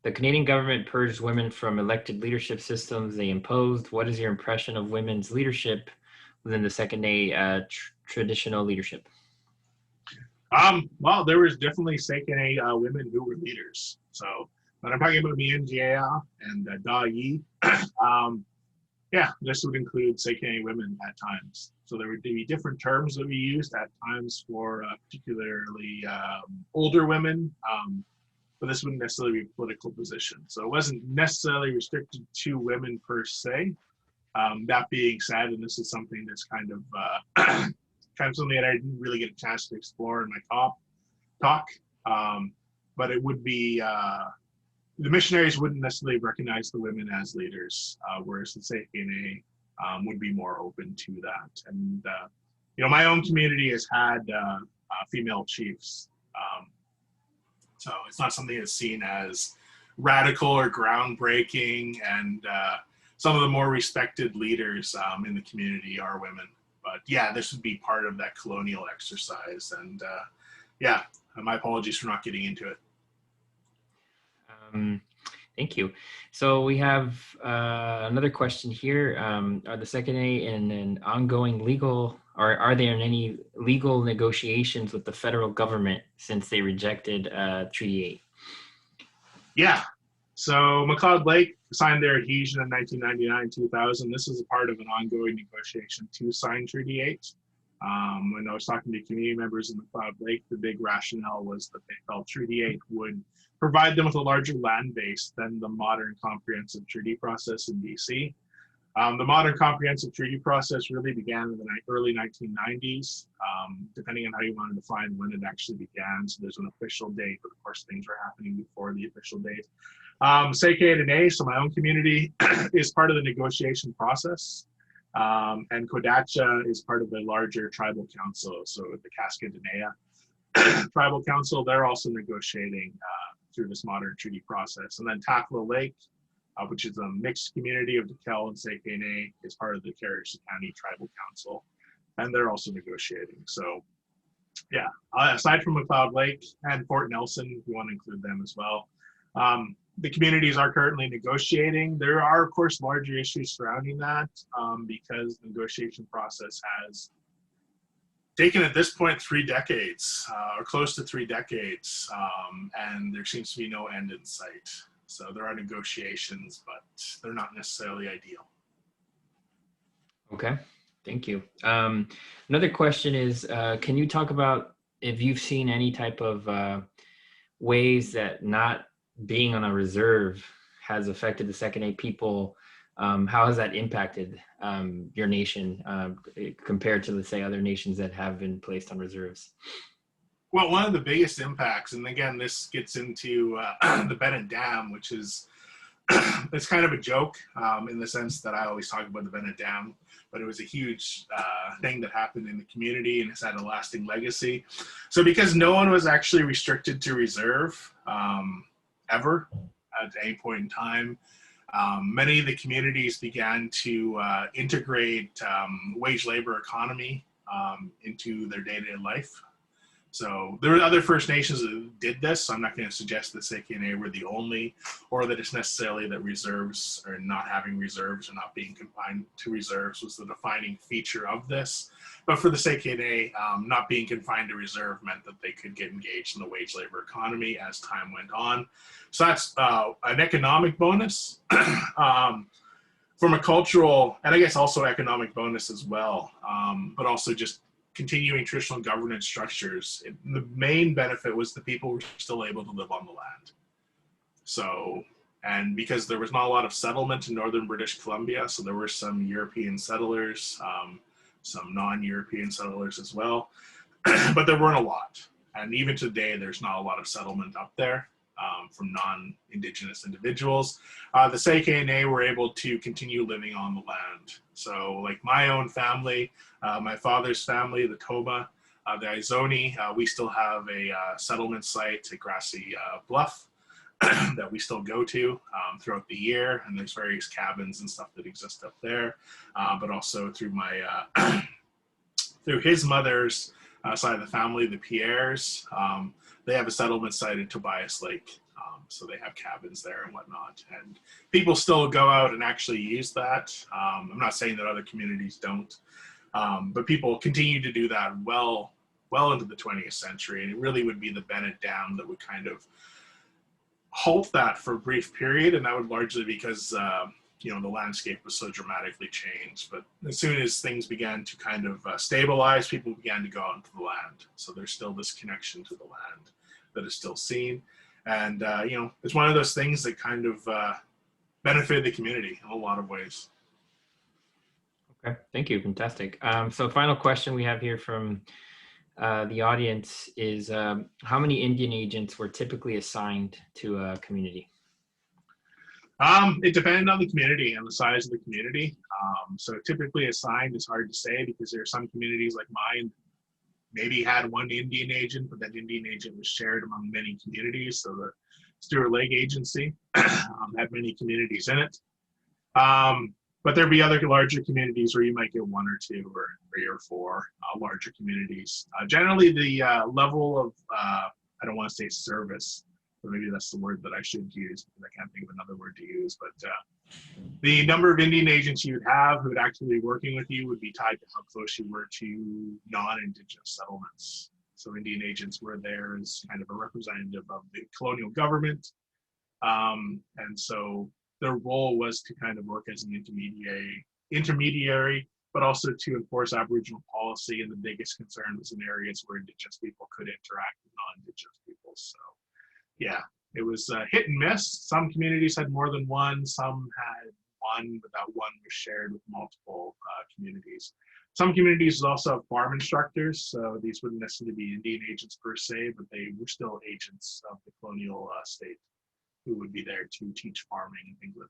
the Canadian government purged women from elected leadership systems they imposed. What is your impression of women's leadership within the Tsek'ehne traditional leadership? Well, there was definitely Tsek'ehne women who were leaders. So when I'm talking about Jiih and Jiih, yeah, this would include Tsek'ehne women at times. So there would be different terms that we used at times for particularly older women, but this wouldn't necessarily be a political position. So it wasn't necessarily restricted to women per se. That being said, and this is something that's kind of something that I didn't really get a chance to explore in my talk, but it would be the missionaries wouldn't necessarily recognize the women as leaders, whereas the Tsek'ehne would be more open to that. And you know, my own community has had female chiefs, so it's not something that's seen as radical or groundbreaking. And some of the more respected leaders in the community are women. But yeah, this would be part of that colonial exercise. And yeah, my apologies for not getting into it. Thank you. So we have another question here. Are the Tsek'ehne in an ongoing legal, or are there in any legal negotiations with the federal government since they rejected Treaty 8? Yeah. So McLeod Lake signed their adhesion in 1999-2000. This is a part of an ongoing negotiation to sign Treaty 8. When I was talking to community members in McLeod Lake, the big rationale was that they felt Treaty 8 would provide them with a larger land base than the modern comprehensive treaty process in BC. The modern comprehensive treaty process really began in the early 1990s, depending on how you want to define when it actually began. So there's an official date, but of course things were happening before the official date. Tsek'ehne, so my own community, is part of the negotiation process. And Kodacha is part of the larger tribal council, so the Cascadenea tribal council, they're also negotiating through this modern treaty process. And then Takla Lake, which is a mixed community of Dekel and Tsek'ehne, is part of the Sakani Tribal Council, and they're also negotiating. So yeah, aside from McLeod Lake and Fort Nelson, we want to include them as well. The communities are currently negotiating. There are, of course, larger issues surrounding that because the negotiation process has taken at this point 3 decades or close to 3 decades, and there seems to be no end in sight. So there are negotiations, but they're not necessarily ideal. Okay. Thank you. Another question is, can you talk about if you've seen any type of ways that not being on a reserve has affected the Tsek'ehne people? How has that impacted your nation compared to, let's say, other nations that have been placed on reserves? Well, one of the biggest impacts, and again, this gets into the Bennett Dam, which is it's kind of a joke in the sense that I always talk about the Bennett Dam, but it was a huge thing that happened in the community and it's had a lasting legacy. So because no one was actually restricted to reserve ever at any point in time, many of the communities began to integrate wage labor economy into their day-to-day life. So there were other First Nations that did this. So I'm not going to suggest that Tsek'ehne were the only, or that it's necessarily that reserves or not having reserves or not being confined to reserves was the defining feature of this. But for the Tsek'ehne, not being confined to reserve meant that they could get engaged in the wage labor economy as time went on. So that's an economic bonus. From a cultural, and I guess also economic bonus as well, but also just continuing traditional governance structures. The main benefit was the people were still able to live on the land. So, and because there was not a lot of settlement in northern British Columbia, so there were some European settlers, some non-European settlers as well, but there weren't a lot. And even today, there's not a lot of settlement up there from non-Indigenous individuals. The Tsek'ehne were able to continue living on the land. So like my own family, my father's family, the Toba, the Izoni, we still have a settlement site at Grassy Bluff that we still go to throughout the year. And there's various cabins and stuff that exist up there. But also through my, through his mother's side of the family, the Pierres, they have a settlement site in Tobias Lake. So they have cabins there and whatnot. And people still go out and actually use that. I'm not saying that other communities don't, but people continue to do that well into the 20th century. And it really would be the Bennett Dam that would kind of halt that for a brief period. And that would largely because, you know, the landscape was so dramatically changed. But as soon as things began to kind of stabilize, people began to go out into the land. So there's still this connection to the land that is still seen. And, you know, it's one of those things that kind of benefited the community in a lot of ways. Okay, thank you. Fantastic. So final question we have here from the audience is how many Indian agents were typically assigned to a community? It depended on the community and the size of the community. So typically assigned is hard to say because there are some communities like mine maybe had one Indian agent, but that Indian agent was shared among many communities. So the Stewart Lake Agency had many communities in it. But there'd be other larger communities where you might get one or two or three or four larger communities. Generally, the level of, I don't want to say service, but maybe that's the word that I should use because I can't think of another word to use, but the number of Indian agents you would have who would actually be working with you would be tied to how close you were to non-Indigenous settlements. So Indian agents were there as kind of a representative of the colonial government. And so their role was to kind of work as an intermediary, but also to enforce Aboriginal policy. And the biggest concern was in areas where Indigenous people could interact with non-Indigenous people. So yeah, it was hit and miss. Some communities had more than one, some had one, but that one was shared with multiple communities. Some communities also have farm instructors, so these wouldn't necessarily be Indian agents per se, but they were still agents of the colonial state who would be there to teach farming and things like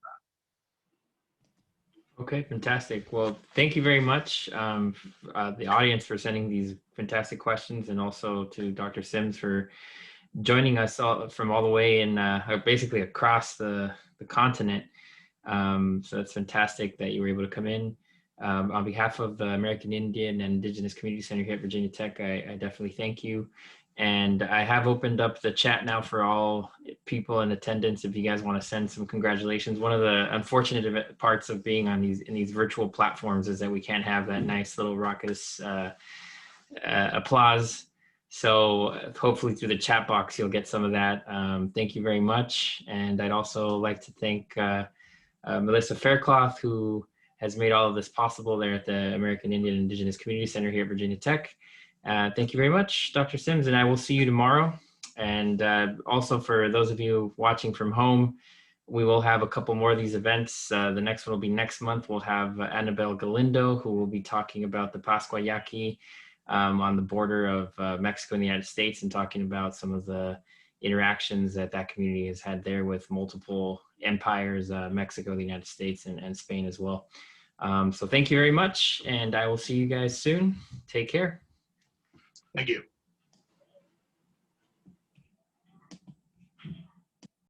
that. Okay, fantastic. Well, thank you very much, the audience, for sending these fantastic questions, and also to Dr. Sims for joining us from all the way in basically across the continent. So it's fantastic that you were able to come in. On behalf of the American Indian and Indigenous Community Center here at Virginia Tech, I definitely thank you. And I have opened up the chat now for all people in attendance if you guys want to send some congratulations. One of the unfortunate parts of being on these virtual platforms is that we can't have that nice little raucous applause. So hopefully through the chat box, you'll get some of that. Thank you very much. And I'd also like to thank Melissa Faircloth, who has made all of this possible there at the American Indian and Indigenous Community Center here at Virginia Tech. Thank you very much, Dr. Sims, and I will see you tomorrow. And also for those of you watching from home, we will have a couple more of these events. The next one will be next month. We'll have Annabelle Galindo, who will be talking about the Pascua Yaqui on the border of Mexico and the United States, and talking about some of the interactions that that community has had there with multiple empires, Mexico, the United States, and Spain as well. So thank you very much, and I will see you guys soon. Take care. Thank you.